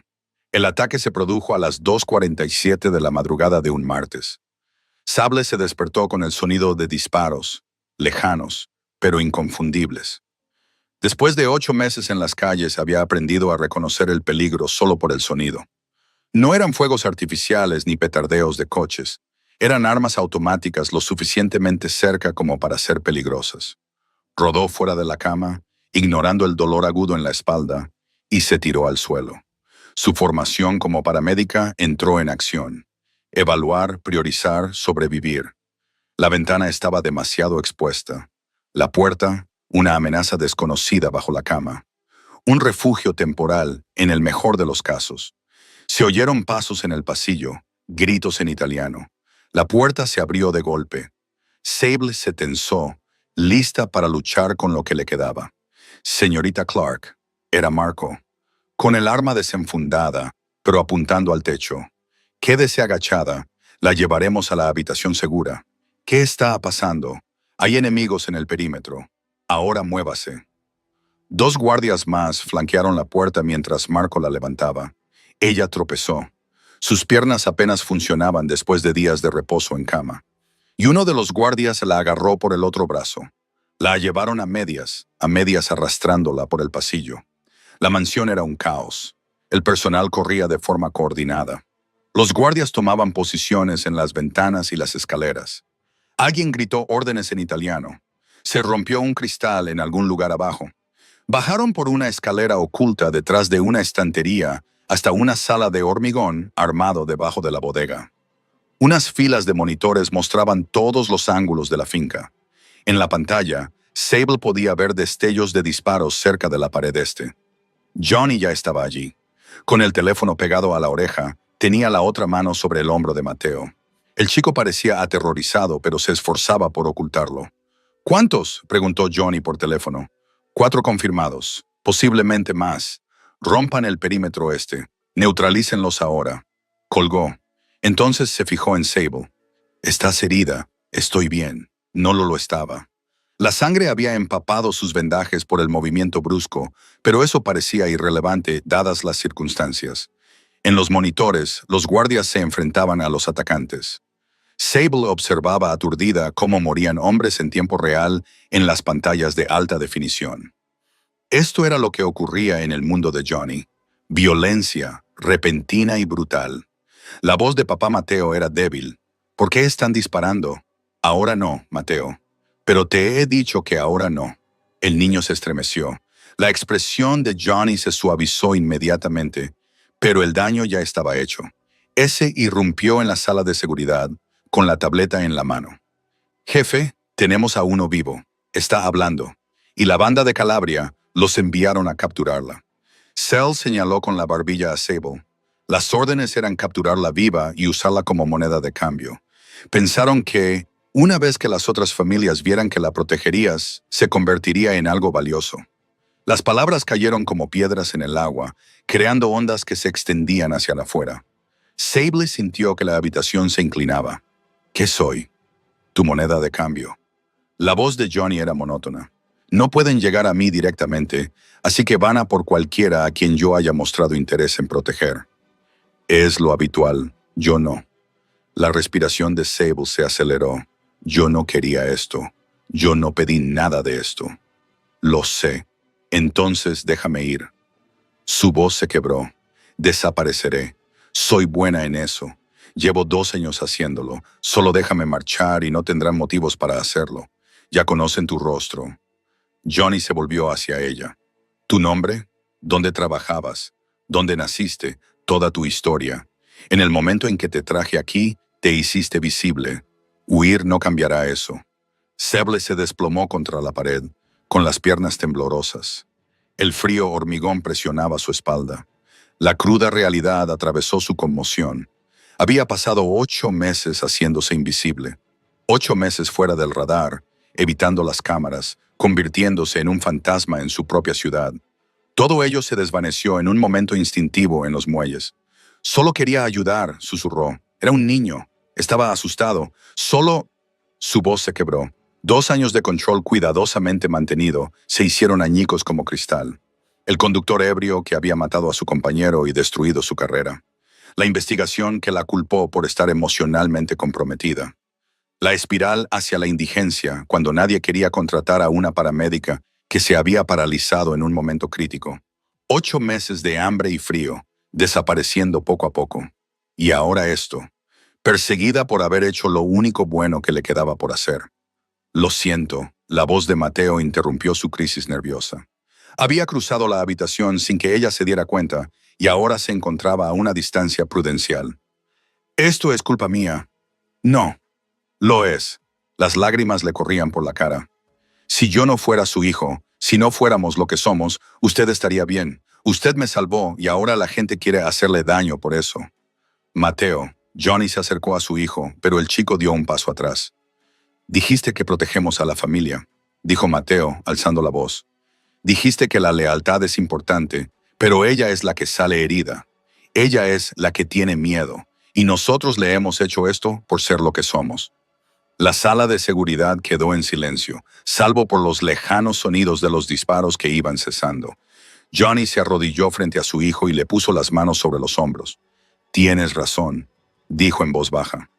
El ataque se produjo a las 2:47 de la madrugada de un martes. Sable se despertó con el sonido de disparos, lejanos, pero inconfundibles. Después de 8 meses en las calles había aprendido a reconocer el peligro solo por el sonido. No eran fuegos artificiales ni petardeos de coches. Eran armas automáticas lo suficientemente cerca como para ser peligrosas. Rodó fuera de la cama, ignorando el dolor agudo en la espalda, y se tiró al suelo. Su formación como paramédica entró en acción. Evaluar, priorizar, sobrevivir. La ventana estaba demasiado expuesta. La puerta, una amenaza desconocida bajo la cama. Un refugio temporal, en el mejor de los casos. Se oyeron pasos en el pasillo, gritos en italiano. La puerta se abrió de golpe. Sable se tensó, lista para luchar con lo que le quedaba. Señorita Clark, era Marco. Con el arma desenfundada, pero apuntando al techo. Quédese agachada, la llevaremos a la habitación segura. ¿Qué está pasando? Hay enemigos en el perímetro. Ahora muévase. 2 guardias más flanquearon la puerta mientras Marco la levantaba. Ella tropezó. Sus piernas apenas funcionaban después de días de reposo en cama. Y uno de los guardias la agarró por el otro brazo. La llevaron a medias arrastrándola por el pasillo. La mansión era un caos. El personal corría de forma coordinada. Los guardias tomaban posiciones en las ventanas y las escaleras. Alguien gritó órdenes en italiano. Se rompió un cristal en algún lugar abajo. Bajaron por una escalera oculta detrás de una estantería hasta una sala de hormigón armado debajo de la bodega. Unas filas de monitores mostraban todos los ángulos de la finca. En la pantalla, Sable podía ver destellos de disparos cerca de la pared este. Johnny ya estaba allí. Con el teléfono pegado a la oreja, tenía la otra mano sobre el hombro de Mateo. El chico parecía aterrorizado, pero se esforzaba por ocultarlo. ¿Cuántos?, preguntó Johnny por teléfono. 4 confirmados, posiblemente más. Rompan el perímetro este. Neutralícenlos ahora. Colgó. Entonces se fijó en Sable. «¿Estás herida?» «Estoy bien». No lo estaba. La sangre había empapado sus vendajes por el movimiento brusco, pero eso parecía irrelevante dadas las circunstancias. En los monitores, los guardias se enfrentaban a los atacantes. Sable observaba aturdida cómo morían hombres en tiempo real en las pantallas de alta definición. Esto era lo que ocurría en el mundo de Johnny. Violencia, repentina y brutal. La voz de papá Mateo era débil. «¿Por qué están disparando?» «Ahora no, Mateo. Pero te he dicho que ahora no». El niño se estremeció. La expresión de Johnny se suavizó inmediatamente, pero el daño ya estaba hecho. Ese irrumpió en la sala de seguridad, con la tableta en la mano. «Jefe, tenemos a uno vivo. Está hablando. Y la banda de Calabria los enviaron a capturarla». Cell señaló con la barbilla a Sable. Las órdenes eran capturarla viva y usarla como moneda de cambio. Pensaron que, una vez que las otras familias vieran que la protegerías, se convertiría en algo valioso. Las palabras cayeron como piedras en el agua, creando ondas que se extendían hacia afuera. Sable sintió que la habitación se inclinaba. «¿Qué soy?» «Tu moneda de cambio». La voz de Johnny era monótona. «No pueden llegar a mí directamente, así que van a por cualquiera a quien yo haya mostrado interés en proteger». «Es lo habitual, yo no». La respiración de Sable se aceleró. «Yo no quería esto. Yo no pedí nada de esto». «Lo sé. Entonces déjame ir». Su voz se quebró. «Desapareceré. Soy buena en eso. Llevo 2 años haciéndolo. Solo déjame marchar y no tendrán motivos para hacerlo. Ya conocen tu rostro». Johnny se volvió hacia ella. «¿Tu nombre? ¿Dónde trabajabas? ¿Dónde naciste? Toda tu historia. En el momento en que te traje aquí, te hiciste visible. Huir no cambiará eso». Sable se desplomó contra la pared, con las piernas temblorosas. El frío hormigón presionaba su espalda. La cruda realidad atravesó su conmoción. Había pasado 8 meses haciéndose invisible. 8 meses fuera del radar, evitando las cámaras, convirtiéndose en un fantasma en su propia ciudad. Todo ello se desvaneció en un momento instintivo en los muelles. «Solo quería ayudar», susurró. «Era un niño. Estaba asustado. Solo...» Su voz se quebró. 2 años de control cuidadosamente mantenido se hicieron añicos como cristal. El conductor ebrio que había matado a su compañero y destruido su carrera. La investigación que la culpó por estar emocionalmente comprometida. La espiral hacia la indigencia cuando nadie quería contratar a una paramédica que se había paralizado en un momento crítico. 8 meses de hambre y frío, desapareciendo poco a poco. Y ahora esto, perseguida por haber hecho lo único bueno que le quedaba por hacer. «Lo siento», la voz de Mateo interrumpió su crisis nerviosa. Había cruzado la habitación sin que ella se diera cuenta y ahora se encontraba a una distancia prudencial. «Esto es culpa mía». «No, lo es». Las lágrimas le corrían por la cara. «Si yo no fuera su hijo, si no fuéramos lo que somos, usted estaría bien. Usted me salvó y ahora la gente quiere hacerle daño por eso». «Mateo». Johnny se acercó a su hijo, pero el chico dio un paso atrás. «Dijiste que protegemos a la familia», dijo Mateo, alzando la voz. «Dijiste que la lealtad es importante, pero ella es la que sale herida. Ella es la que tiene miedo, y nosotros le hemos hecho esto por ser lo que somos». La sala de seguridad quedó en silencio, salvo por los lejanos sonidos de los disparos que iban cesando. Johnny se arrodilló frente a su hijo y le puso las manos sobre los hombros. «Tienes razón», dijo en voz baja.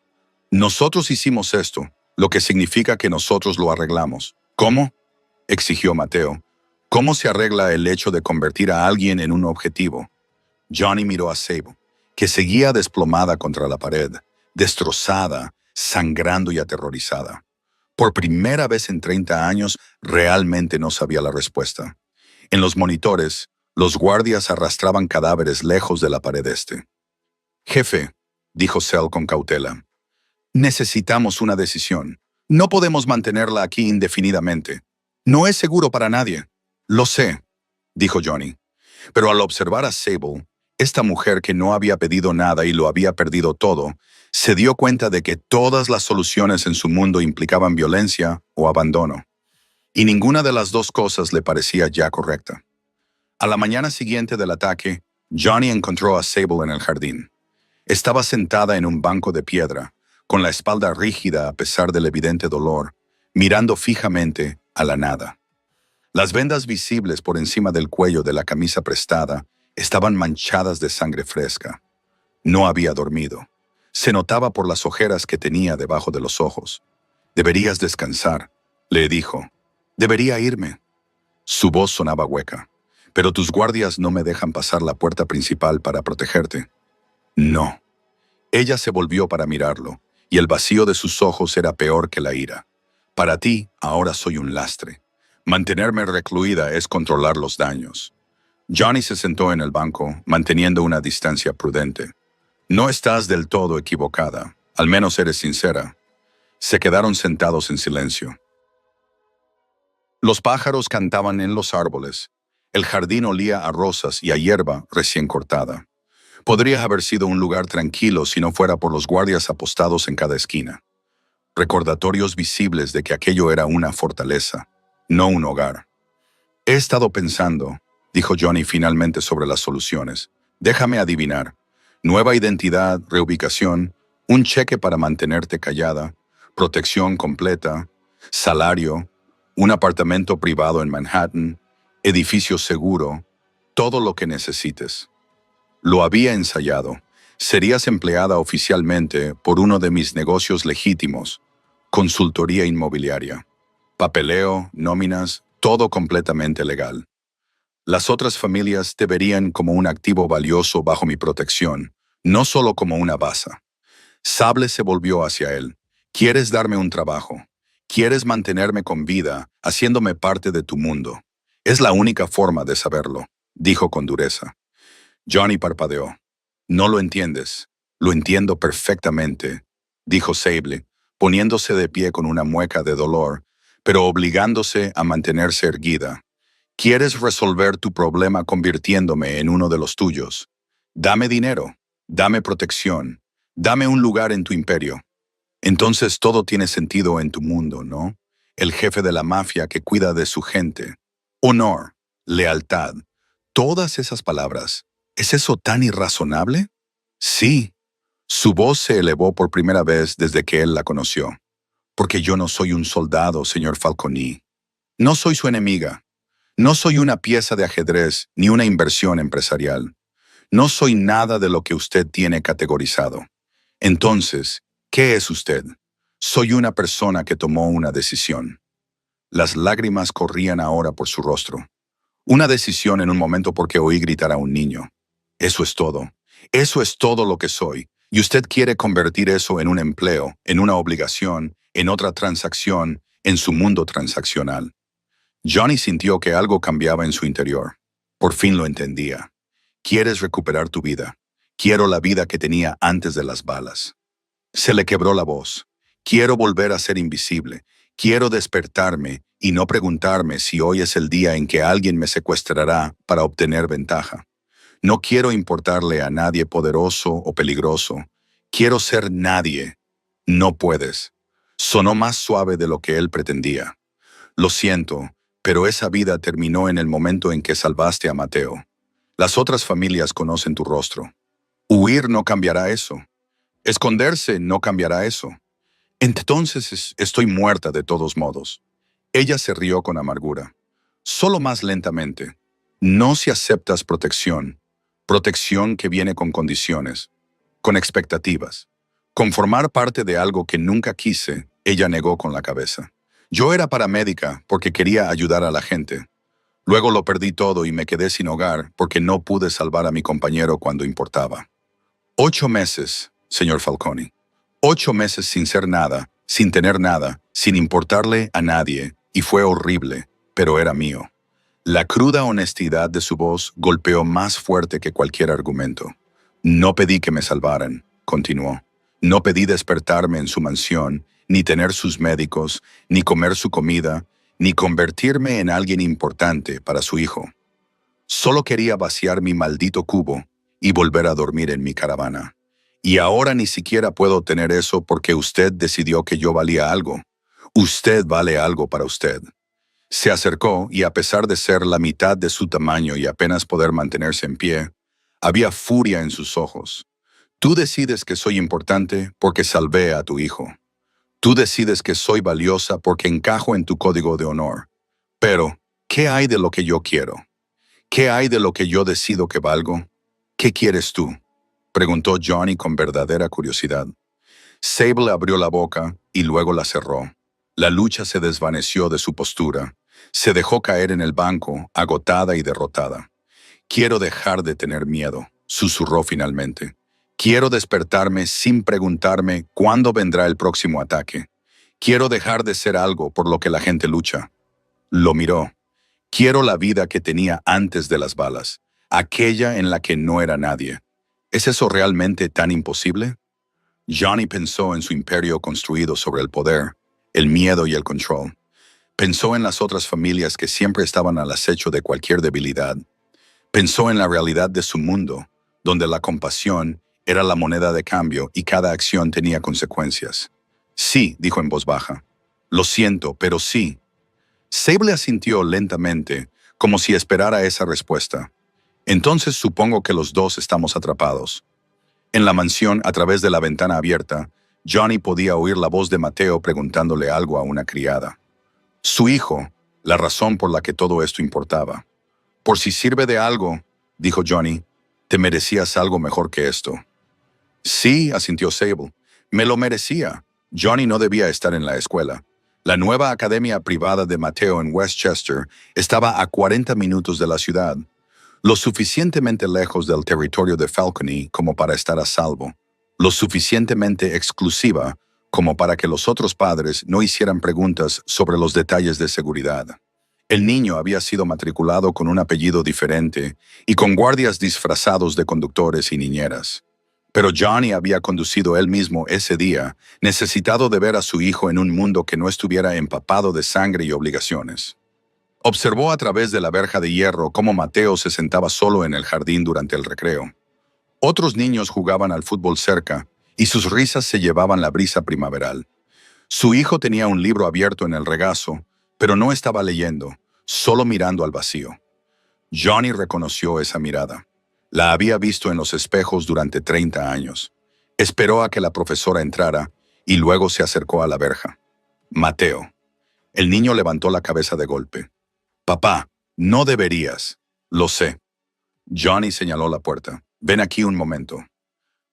«Nosotros hicimos esto, lo que significa que nosotros lo arreglamos». «¿Cómo?», exigió Mateo. «¿Cómo se arregla el hecho de convertir a alguien en un objetivo?» Johnny miró a Sable. que seguía desplomada contra la pared, destrozada, sangrando y aterrorizada. Por primera vez en 30 años, realmente no sabía la respuesta. En los monitores, los guardias arrastraban cadáveres lejos de la pared este. «Jefe», dijo Cell con cautela, «necesitamos una decisión. No podemos mantenerla aquí indefinidamente. No es seguro para nadie». «Lo sé», dijo Johnny. Pero al observar a Sable, esta mujer que no había pedido nada y lo había perdido todo, se dio cuenta de que todas las soluciones en su mundo implicaban violencia o abandono. Y ninguna de las dos cosas le parecía ya correcta. A la mañana siguiente del ataque, Johnny encontró a Sable en el jardín. Estaba sentada en un banco de piedra, con la espalda rígida a pesar del evidente dolor, mirando fijamente a la nada. Las vendas visibles por encima del cuello de la camisa prestada estaban manchadas de sangre fresca. No había dormido. Se notaba por las ojeras que tenía debajo de los ojos. «Deberías descansar», le dijo. «Debería irme». Su voz sonaba hueca. «Pero tus guardias no me dejan pasar la puerta principal para protegerte». «No». Ella se volvió para mirarlo, y el vacío de sus ojos era peor que la ira. «Para ti, ahora soy un lastre. Mantenerme recluida es controlar los daños». Johnny se sentó en el banco, manteniendo una distancia prudente. «No estás del todo equivocada. Al menos eres sincera». Se quedaron sentados en silencio. Los pájaros cantaban en los árboles. El jardín olía a rosas y a hierba recién cortada. Podría haber sido un lugar tranquilo si no fuera por los guardias apostados en cada esquina. Recordatorios visibles de que aquello era una fortaleza, no un hogar. «He estado pensando», dijo Johnny finalmente sobre las soluciones. «Déjame adivinar. Nueva identidad, reubicación, un cheque para mantenerte callada, protección completa, salario, un apartamento privado en Manhattan, edificio seguro, todo lo que necesites». Lo había ensayado. «Serías empleada oficialmente por uno de mis negocios legítimos, consultoría inmobiliaria. Papeleo, nóminas, todo completamente legal. Las otras familias te verían como un activo valioso bajo mi protección, no solo como una baza». Sable se volvió hacia él. «¿Quieres darme un trabajo? ¿Quieres mantenerme con vida, haciéndome parte de tu mundo? Es la única forma de saberlo», dijo con dureza. Johnny parpadeó. «No lo entiendes». «Lo entiendo perfectamente», dijo Sable, poniéndose de pie con una mueca de dolor, pero obligándose a mantenerse erguida. «Quieres resolver tu problema convirtiéndome en uno de los tuyos. Dame dinero, dame protección, dame un lugar en tu imperio. Entonces todo tiene sentido en tu mundo, ¿no? El jefe de la mafia que cuida de su gente. Honor, lealtad, todas esas palabras. ¿Es eso tan irrazonable?» «Sí». Su voz se elevó por primera vez desde que él la conoció. «Porque yo no soy un soldado, señor Falconi. No soy su enemiga. No soy una pieza de ajedrez ni una inversión empresarial. No soy nada de lo que usted tiene categorizado. Entonces, ¿qué es usted?» «Soy una persona que tomó una decisión». Las lágrimas corrían ahora por su rostro. «Una decisión en un momento porque oí gritar a un niño. Eso es todo. Eso es todo lo que soy. Y usted quiere convertir eso en un empleo, en una obligación, en otra transacción, en su mundo transaccional». Johnny sintió que algo cambiaba en su interior. Por fin lo entendía. «Quieres recuperar tu vida. Quiero la vida que tenía antes de las balas». Se le quebró la voz. «Quiero volver a ser invisible. Quiero despertarme y no preguntarme si hoy es el día en que alguien me secuestrará para obtener ventaja. No quiero importarle a nadie poderoso o peligroso. Quiero ser nadie». «No puedes». Sonó más suave de lo que él pretendía. «Lo siento, pero esa vida terminó en el momento en que salvaste a Mateo. Las otras familias conocen tu rostro. Huir no cambiará eso. Esconderse no cambiará eso. Entonces estoy muerta de todos modos». Ella se rió con amargura. «Solo más lentamente. No si aceptas protección. Protección que viene con condiciones, con expectativas. Con formar parte de algo que nunca quise», ella negó con la cabeza. «Yo era paramédica porque quería ayudar a la gente. Luego lo perdí todo y me quedé sin hogar porque no pude salvar a mi compañero cuando importaba». 8 meses, señor Falcone. 8 meses sin ser nada, sin tener nada, sin importarle a nadie, y fue horrible, pero era mío. La cruda honestidad de su voz golpeó más fuerte que cualquier argumento. No pedí que me salvaran, continuó. No pedí despertarme en su mansión, ni tener sus médicos, ni comer su comida, ni convertirme en alguien importante para su hijo. Solo quería vaciar mi maldito cubo y volver a dormir en mi caravana. Y ahora ni siquiera puedo tener eso porque usted decidió que yo valía algo. Usted vale algo para usted. Se acercó y a pesar de ser la mitad de su tamaño y apenas poder mantenerse en pie, había furia en sus ojos. Tú decides que soy importante porque salvé a tu hijo. Tú decides que soy valiosa porque encajo en tu código de honor. Pero, ¿qué hay de lo que yo quiero? ¿Qué hay de lo que yo decido que valgo? ¿Qué quieres tú?, preguntó Johnny con verdadera curiosidad. Sable abrió la boca y luego la cerró. La lucha se desvaneció de su postura. Se dejó caer en el banco, agotada y derrotada. Quiero dejar de tener miedo, susurró finalmente. Quiero despertarme sin preguntarme cuándo vendrá el próximo ataque. Quiero dejar de ser algo por lo que la gente lucha. Lo miró. Quiero la vida que tenía antes de las balas, aquella en la que no era nadie. ¿Es eso realmente tan imposible? Johnny pensó en su imperio construido sobre el poder, el miedo y el control. Pensó en las otras familias que siempre estaban al acecho de cualquier debilidad. Pensó en la realidad de su mundo, donde la compasión era la moneda de cambio y cada acción tenía consecuencias. Sí, dijo en voz baja. Lo siento, pero sí. Sable asintió lentamente, como si esperara esa respuesta. Entonces supongo que los dos estamos atrapados. En la mansión, a través de la ventana abierta, Johnny podía oír la voz de Mateo preguntándole algo a una criada. Su hijo, la razón por la que todo esto importaba. Por si sirve de algo, dijo Johnny, te merecías algo mejor que esto. Sí, asintió Sable, me lo merecía. Johnny no debía estar en la escuela. La nueva academia privada de Mateo en Westchester estaba a 40 minutos de la ciudad, lo suficientemente lejos del territorio de Falcone como para estar a salvo, lo suficientemente exclusiva como para que los otros padres no hicieran preguntas sobre los detalles de seguridad. El niño había sido matriculado con un apellido diferente y con guardias disfrazados de conductores y niñeras. Pero Johnny había conducido él mismo ese día, necesitado de ver a su hijo en un mundo que no estuviera empapado de sangre y obligaciones. Observó a través de la verja de hierro cómo Mateo se sentaba solo en el jardín durante el recreo. Otros niños jugaban al fútbol cerca y sus risas se llevaban la brisa primaveral. Su hijo tenía un libro abierto en el regazo, pero no estaba leyendo, solo mirando al vacío. Johnny reconoció esa mirada. La había visto en los espejos durante 30 años. Esperó a que la profesora entrara y luego se acercó a la verja. Mateo. El niño levantó la cabeza de golpe. Papá, no deberías. Lo sé. Johnny señaló la puerta. Ven aquí un momento.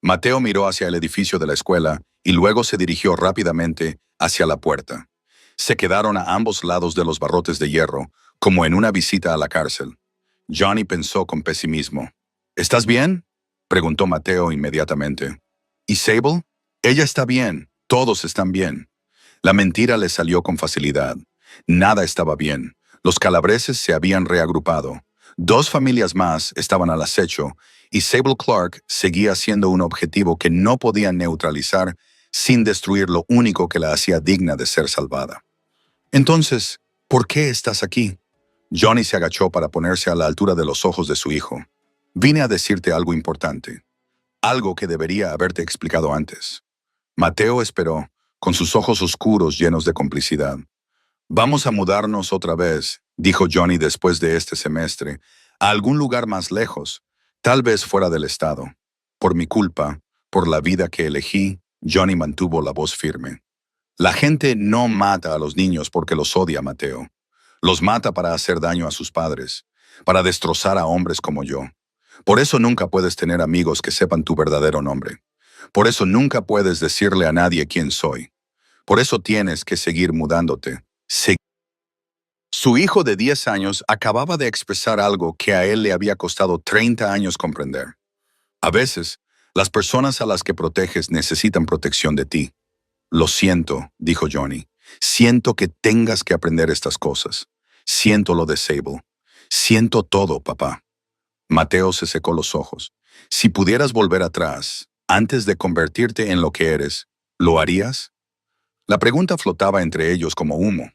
Mateo miró hacia el edificio de la escuela y luego se dirigió rápidamente hacia la puerta. Se quedaron a ambos lados de los barrotes de hierro, como en una visita a la cárcel. Johnny pensó con pesimismo. ¿Estás bien?, preguntó Mateo inmediatamente. ¿Y Sable? Ella está bien. Todos están bien. La mentira le salió con facilidad. Nada estaba bien. Los calabreses se habían reagrupado. 2 familias más estaban al acecho y Sable Clark seguía siendo un objetivo que no podían neutralizar sin destruir lo único que la hacía digna de ser salvada. Entonces, ¿por qué estás aquí? Johnny se agachó para ponerse a la altura de los ojos de su hijo. Vine a decirte algo importante. Algo que debería haberte explicado antes. Mateo esperó, con sus ojos oscuros llenos de complicidad. Vamos a mudarnos otra vez, dijo Johnny después de este semestre, a algún lugar más lejos, tal vez fuera del estado. Por mi culpa, por la vida que elegí, Johnny mantuvo la voz firme. La gente no mata a los niños porque los odia, Mateo. Los mata para hacer daño a sus padres, para destrozar a hombres como yo. Por eso nunca puedes tener amigos que sepan tu verdadero nombre. Por eso nunca puedes decirle a nadie quién soy. Por eso tienes que seguir mudándote. Su hijo de 10 años acababa de expresar algo que a él le había costado 30 años comprender. A veces, Las personas a las que proteges necesitan protección de ti. Lo siento, dijo Johnny. Siento que tengas que aprender estas cosas. Siento lo de Sable. Siento todo, papá. Mateo se secó los ojos. Si pudieras volver atrás, antes de convertirte en lo que eres, ¿lo harías? La pregunta flotaba entre ellos como humo.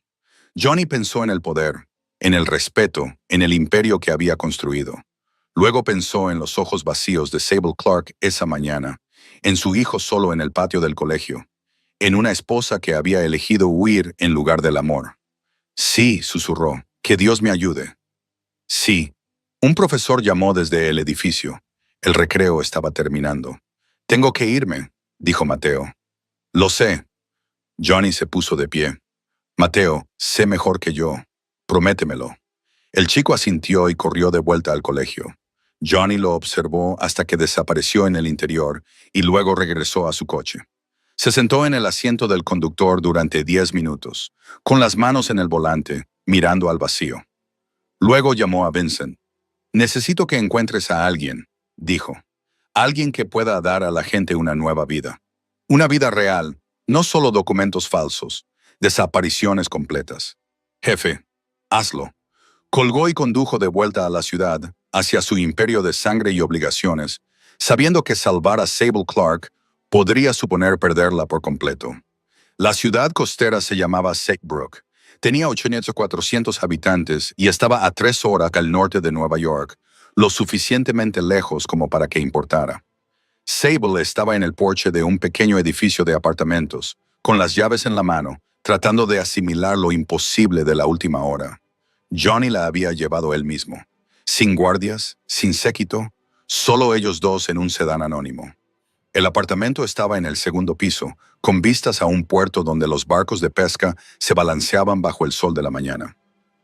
Johnny pensó en el poder, en el respeto, en el imperio que había construido. Luego pensó en los ojos vacíos de Sable Clark esa mañana, en su hijo solo en el patio del colegio, en una esposa que había elegido huir en lugar del amor. Sí, susurró, que Dios me ayude. Sí. Un profesor llamó desde el edificio. El recreo estaba terminando. Tengo que irme, dijo Mateo. Lo sé. Johnny se puso de pie. Mateo, sé mejor que yo. Prométemelo. El chico asintió y corrió de vuelta al colegio. Johnny lo observó hasta que desapareció en el interior y luego regresó a su coche. Se sentó en el asiento del conductor durante 10 minutos, con las manos en el volante, mirando al vacío. Luego llamó a Vincent. Necesito que encuentres a alguien, dijo. Alguien que pueda dar a la gente una nueva vida. Una vida real, no solo documentos falsos, desapariciones completas. Jefe, hazlo. Colgó y condujo de vuelta a la ciudad, hacia su imperio de sangre y obligaciones, sabiendo que salvar a Sable Clark podría suponer perderla por completo. La ciudad costera se llamaba Saybrook. Tenía 800-400 habitantes y estaba a 3 horas al norte de Nueva York, lo suficientemente lejos como para que importara. Sable estaba en el porche de un pequeño edificio de apartamentos, con las llaves en la mano, tratando de asimilar lo imposible de la última hora. Johnny la había llevado él mismo. Sin guardias, sin séquito, solo ellos dos en un sedán anónimo. El apartamento estaba en el segundo piso, con vistas a un puerto donde los barcos de pesca se balanceaban bajo el sol de la mañana.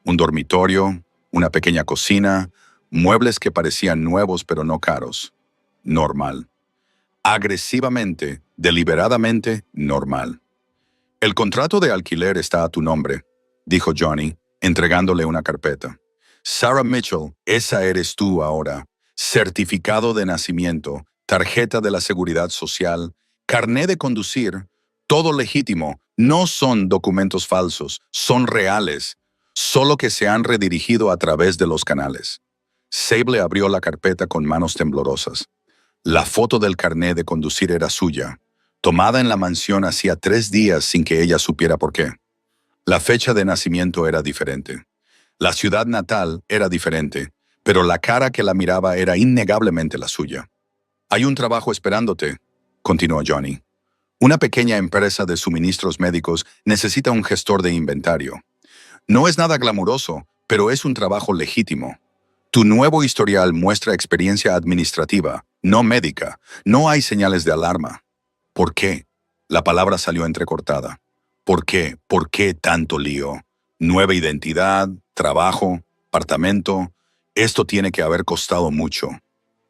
Un dormitorio, una pequeña cocina, muebles que parecían nuevos pero no caros. Normal. Agresivamente, deliberadamente normal. El contrato de alquiler está a tu nombre, dijo Johnny, entregándole una carpeta. Sarah Mitchell, esa eres tú ahora. Certificado de nacimiento, tarjeta de la Seguridad Social, carné de conducir, todo legítimo. No son documentos falsos, son reales, solo que se han redirigido a través de los canales. Sable abrió la carpeta con manos temblorosas. La foto del carné de conducir era suya, tomada en la mansión hacía 3 días sin que ella supiera por qué. La fecha de nacimiento era diferente. La ciudad natal era diferente, pero la cara que la miraba era innegablemente la suya. Hay un trabajo esperándote, continuó Johnny. Una pequeña empresa de suministros médicos necesita un gestor de inventario. No es nada glamuroso, pero es un trabajo legítimo. Tu nuevo historial muestra experiencia administrativa, no médica. No hay señales de alarma. ¿Por qué? La palabra salió entrecortada. ¿Por qué? ¿Por qué tanto lío? Nueva identidad, trabajo, apartamento. Esto tiene que haber costado mucho.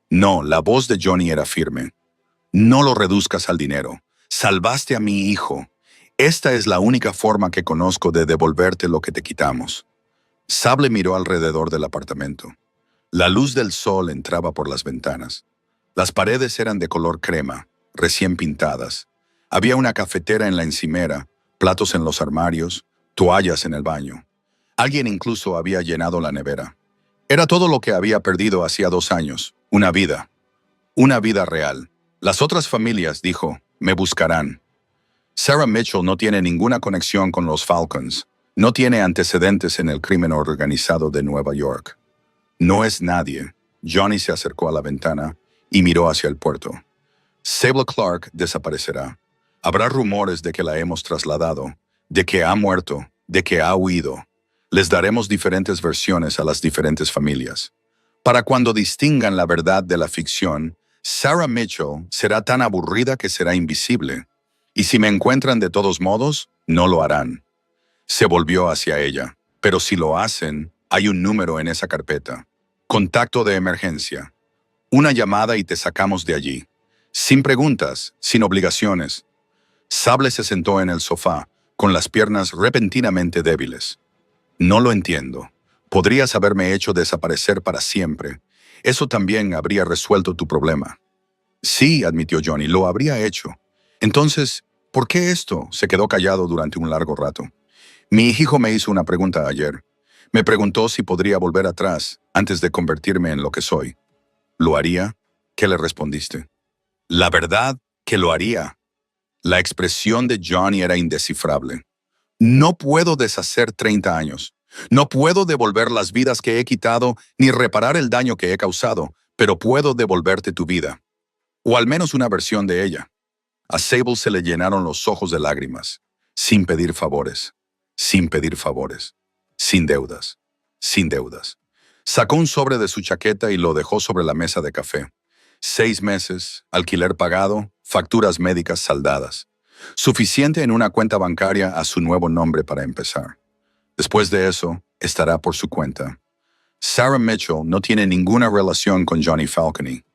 No, la voz de Johnny era firme. No lo reduzcas al dinero. Salvaste a mi hijo. Esta es la única forma que conozco de devolverte lo que te quitamos. Sable miró alrededor del apartamento. La luz del sol entraba por las ventanas. Las paredes eran de color crema, recién pintadas. Había una cafetera en la encimera, platos en los armarios, toallas en el baño. Alguien incluso había llenado la nevera. Era todo lo que había perdido hacía 2 años, una vida. Una vida real. Las otras familias, dijo, me buscarán. Sarah Mitchell no tiene ninguna conexión con los Falcons. No tiene antecedentes en el crimen organizado de Nueva York. No es nadie. Johnny se acercó a la ventana y miró hacia el puerto. Sable Clark desaparecerá. Habrá rumores de que la hemos trasladado, de que ha muerto, de que ha huido. Les daremos diferentes versiones a las diferentes familias. Para cuando distingan la verdad de la ficción, Sarah Mitchell será tan aburrida que será invisible. Y si me encuentran de todos modos, no lo harán. Se volvió hacia ella. Pero si lo hacen, hay un número en esa carpeta. Contacto de emergencia. Una llamada y te sacamos de allí. Sin preguntas, sin obligaciones. Sable se sentó en el sofá, con las piernas repentinamente débiles. No lo entiendo. Podrías haberme hecho desaparecer para siempre. Eso también habría resuelto tu problema. Sí, admitió Johnny, lo habría hecho. Entonces, ¿por qué esto? Se quedó callado durante un largo rato. Mi hijo me hizo una pregunta ayer. Me preguntó si podría volver atrás antes de convertirme en lo que soy. ¿Lo haría? ¿Qué le respondiste? La verdad que lo haría. La expresión de Johnny era indescifrable. No puedo deshacer 30 años. No puedo devolver las vidas que he quitado ni reparar el daño que he causado, pero puedo devolverte tu vida. O al menos una versión de ella. A Sable se le llenaron los ojos de lágrimas, sin pedir favores, sin pedir favores, sin deudas, sin deudas. Sacó un sobre de su chaqueta y lo dejó sobre la mesa de café. 6 meses, alquiler pagado, facturas médicas saldadas. Suficiente en una cuenta bancaria a su nuevo nombre para empezar. Después de eso, estará por su cuenta. Sarah Mitchell no tiene ninguna relación con Johnny Falcone.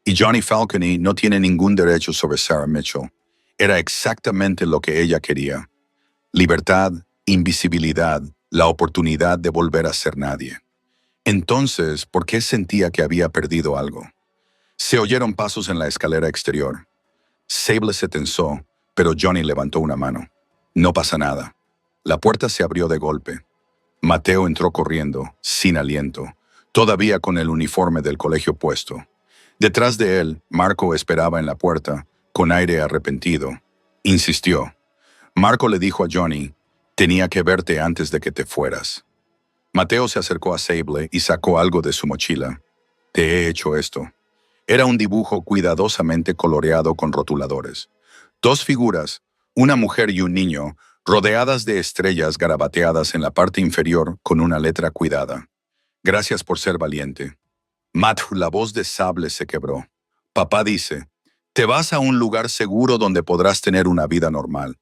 Y Johnny Falcone no tiene ningún derecho sobre Sarah Mitchell. Era exactamente lo que ella quería. Libertad, invisibilidad, la oportunidad de volver a ser nadie. Entonces, ¿por qué sentía que había perdido algo? Se oyeron pasos en la escalera exterior. Sable se tensó, pero Johnny levantó una mano. No pasa nada. La puerta se abrió de golpe. Mateo entró corriendo, sin aliento, todavía con el uniforme del colegio puesto. Detrás de él, Marco esperaba en la puerta, con aire arrepentido. Insistió. Marco le dijo a Johnny, tenía que verte antes de que te fueras. Mateo se acercó a Sable y sacó algo de su mochila. Te he hecho esto. Era un dibujo cuidadosamente coloreado con rotuladores. 2 figuras, una mujer y un niño, rodeadas de estrellas garabateadas en la parte inferior con una letra cuidada. Gracias por ser valiente. Matthew, la voz de Sable se quebró. Papá dice, te vas a un lugar seguro donde podrás tener una vida normal.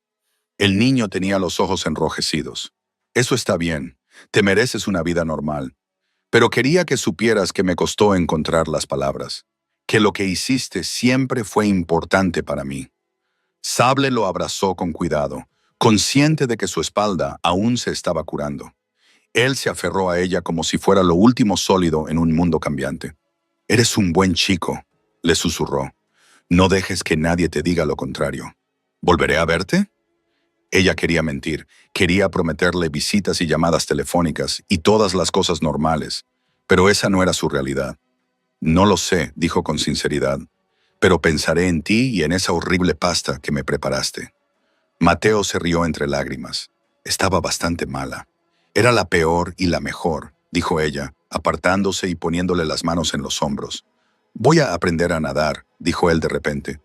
El niño tenía los ojos enrojecidos. Eso está bien, te mereces una vida normal. Pero quería que supieras que me costó encontrar las palabras, que lo que hiciste siempre fue importante para mí. Sable lo abrazó con cuidado, consciente de que su espalda aún se estaba curando. Él se aferró a ella como si fuera lo último sólido en un mundo cambiante. Eres un buen chico, le susurró. No dejes que nadie te diga lo contrario. ¿Volveré a verte? Ella quería mentir, quería prometerle visitas y llamadas telefónicas y todas las cosas normales, pero esa no era su realidad. No lo sé, dijo con sinceridad, pero pensaré en ti y en esa horrible pasta que me preparaste. Mateo se rió entre lágrimas. Estaba bastante mala. Era la peor y la mejor, dijo ella, apartándose y poniéndole las manos en los hombros. Voy a aprender a nadar, dijo él de repente.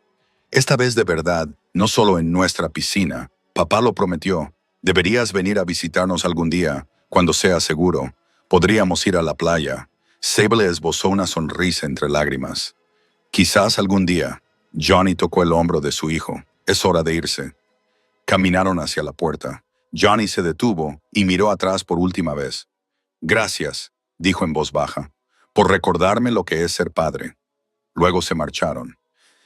Esta vez de verdad, no solo en nuestra piscina. Papá lo prometió. Deberías venir a visitarnos algún día, cuando sea seguro. Podríamos ir a la playa. Sable esbozó una sonrisa entre lágrimas. Quizás algún día. Johnny tocó el hombro de su hijo. Es hora de irse. Caminaron hacia la puerta. Johnny se detuvo y miró atrás por última vez. Gracias, dijo en voz baja, por recordarme lo que es ser padre. Luego se marcharon.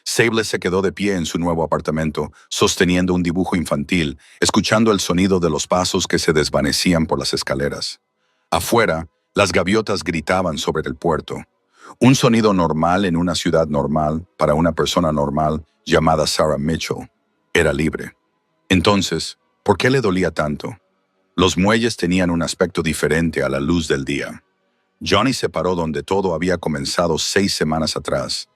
Sable se quedó de pie en su nuevo apartamento, sosteniendo un dibujo infantil, escuchando el sonido de los pasos que se desvanecían por las escaleras. Afuera, las gaviotas gritaban sobre el puerto. Un sonido normal en una ciudad normal para una persona normal llamada Sarah Mitchell. Era libre. Entonces, ¿por qué le dolía tanto? Los muelles tenían un aspecto diferente a la luz del día. Johnny se paró donde todo había comenzado 6 semanas atrás,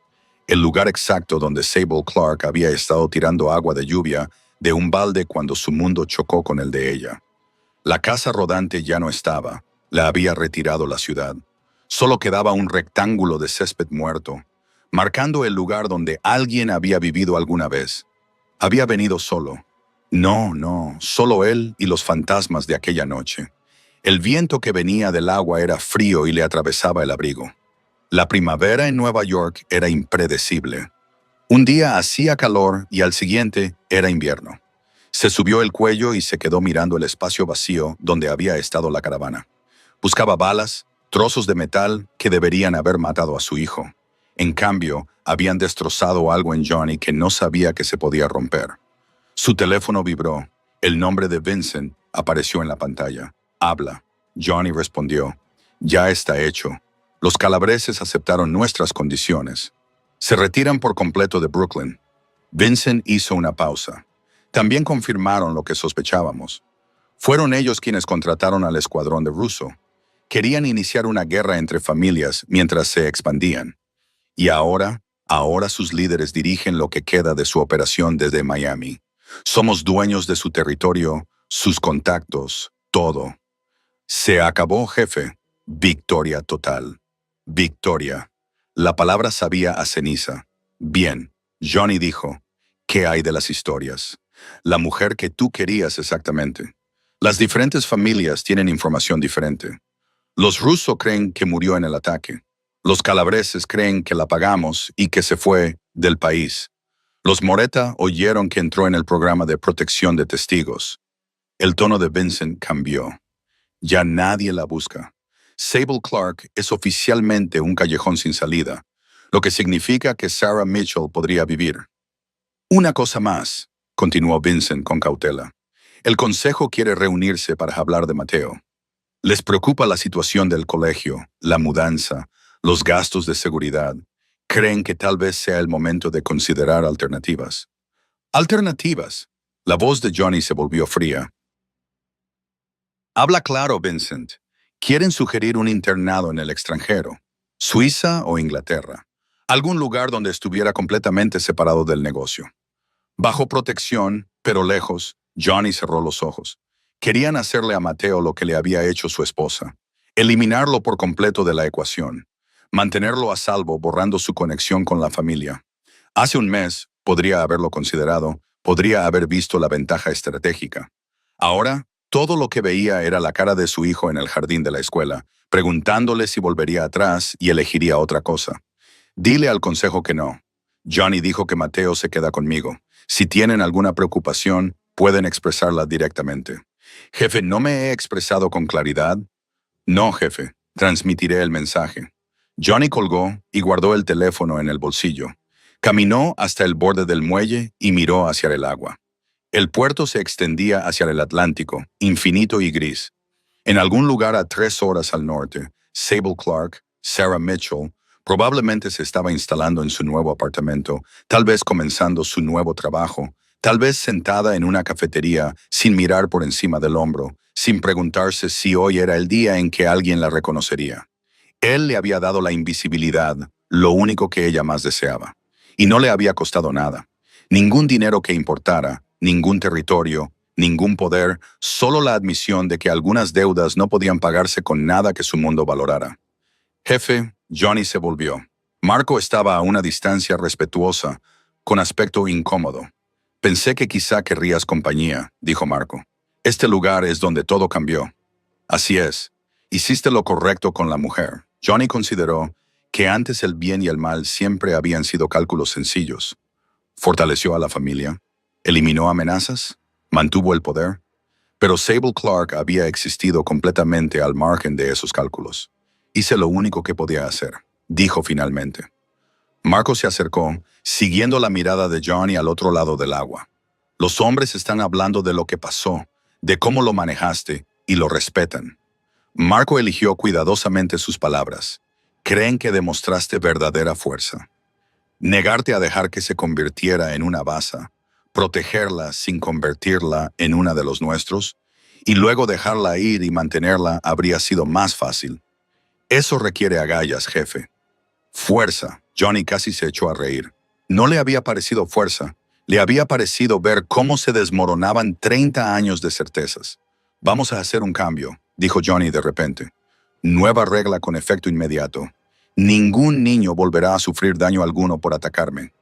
el lugar exacto donde Sable Clark había estado tirando agua de lluvia de un balde cuando su mundo chocó con el de ella. La casa rodante ya no estaba, la había retirado la ciudad. Solo quedaba un rectángulo de césped muerto, marcando el lugar donde alguien había vivido alguna vez. Había venido solo. No, solo él y los fantasmas de aquella noche. El viento que venía del agua era frío y le atravesaba el abrigo. La primavera en Nueva York era impredecible. Un día hacía calor y al siguiente era invierno. Se subió el cuello y se quedó mirando el espacio vacío donde había estado la caravana. Buscaba balas, trozos de metal que deberían haber matado a su hijo. En cambio, habían destrozado algo en Johnny que no sabía que se podía romper. Su teléfono vibró. El nombre de Vincent apareció en la pantalla. Habla. Johnny respondió. Ya está hecho. Los calabreses aceptaron nuestras condiciones. Se retiran por completo de Brooklyn. Vincent hizo una pausa. También confirmaron lo que sospechábamos. Fueron ellos quienes contrataron al escuadrón de Russo. Querían iniciar una guerra entre familias mientras se expandían. Y ahora sus líderes dirigen lo que queda de su operación desde Miami. Somos dueños de su territorio, sus contactos, todo. Se acabó, jefe. Victoria total. Victoria. La palabra sabía a ceniza. Bien, Johnny dijo. ¿Qué hay de las historias? La mujer que tú querías exactamente. Las diferentes familias tienen información diferente. Los rusos creen que murió en el ataque. Los calabreses creen que la pagamos y que se fue del país. Los Moreta oyeron que entró en el programa de protección de testigos. El tono de Vincent cambió. Ya nadie la busca. Sable Clark es oficialmente un callejón sin salida, lo que significa que Sarah Mitchell podría vivir. Una cosa más, continuó Vincent con cautela. El consejo quiere reunirse para hablar de Mateo. Les preocupa la situación del colegio, la mudanza, los gastos de seguridad. Creen que tal vez sea el momento de considerar alternativas. ¿Alternativas? La voz de Johnny se volvió fría. Habla claro, Vincent. Quieren sugerir un internado en el extranjero, Suiza o Inglaterra. Algún lugar donde estuviera completamente separado del negocio. Bajo protección, pero lejos, Johnny cerró los ojos. Querían hacerle a Mateo lo que le había hecho su esposa. Eliminarlo por completo de la ecuación. Mantenerlo a salvo borrando su conexión con la familia. Hace un mes, podría haberlo considerado, podría haber visto la ventaja estratégica. Ahora, todo lo que veía era la cara de su hijo en el jardín de la escuela, preguntándole si volvería atrás y elegiría otra cosa. Dile al consejo que no. Johnny dijo que Mateo se queda conmigo. Si tienen alguna preocupación, pueden expresarla directamente. Jefe, ¿no me he expresado con claridad? No, jefe. Transmitiré el mensaje. Johnny colgó y guardó el teléfono en el bolsillo. Caminó hasta el borde del muelle y miró hacia el agua. El puerto se extendía hacia el Atlántico, infinito y gris. En algún lugar a 3 horas al norte, Sable Clark, Sarah Mitchell, probablemente se estaba instalando en su nuevo apartamento, tal vez comenzando su nuevo trabajo, tal vez sentada en una cafetería sin mirar por encima del hombro, sin preguntarse si hoy era el día en que alguien la reconocería. Él le había dado la invisibilidad, lo único que ella más deseaba. Y no le había costado nada. Ningún dinero que importara, ningún territorio, ningún poder, solo la admisión de que algunas deudas no podían pagarse con nada que su mundo valorara. Jefe, Johnny se volvió. Marco estaba a una distancia respetuosa, con aspecto incómodo. Pensé que quizá querrías compañía, dijo Marco. Este lugar es donde todo cambió. Así es. Hiciste lo correcto con la mujer. Johnny consideró que antes el bien y el mal siempre habían sido cálculos sencillos. Fortaleció a la familia, eliminó amenazas, mantuvo el poder, pero Sable Clark había existido completamente al margen de esos cálculos. Hice lo único que podía hacer, dijo finalmente. Marco se acercó, siguiendo la mirada de Johnny al otro lado del agua. Los hombres están hablando de lo que pasó, de cómo lo manejaste, y lo respetan. Marco eligió cuidadosamente sus palabras. Creen que demostraste verdadera fuerza. Negarte a dejar que se convirtiera en una baza, protegerla sin convertirla en una de los nuestros, y luego dejarla ir y mantenerla habría sido más fácil. Eso requiere agallas, jefe. Fuerza. Johnny casi se echó a reír. No le había parecido fuerza, le había parecido ver cómo se desmoronaban 30 años de certezas. Vamos a hacer un cambio, dijo Johnny de repente. Nueva regla con efecto inmediato. Ningún niño volverá a sufrir daño alguno por atacarme.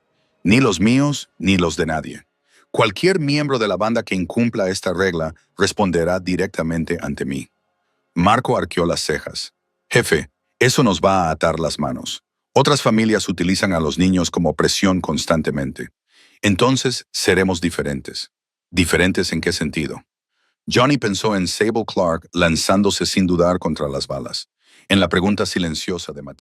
Ni los míos, ni los de nadie. Cualquier miembro de la banda que incumpla esta regla responderá directamente ante mí. Marco arqueó las cejas. Jefe, eso nos va a atar las manos. Otras familias utilizan a los niños como presión constantemente. Entonces, seremos diferentes. ¿Diferentes en qué sentido? Johnny pensó en Sable Clark lanzándose sin dudar contra las balas, en la pregunta silenciosa de Mateo.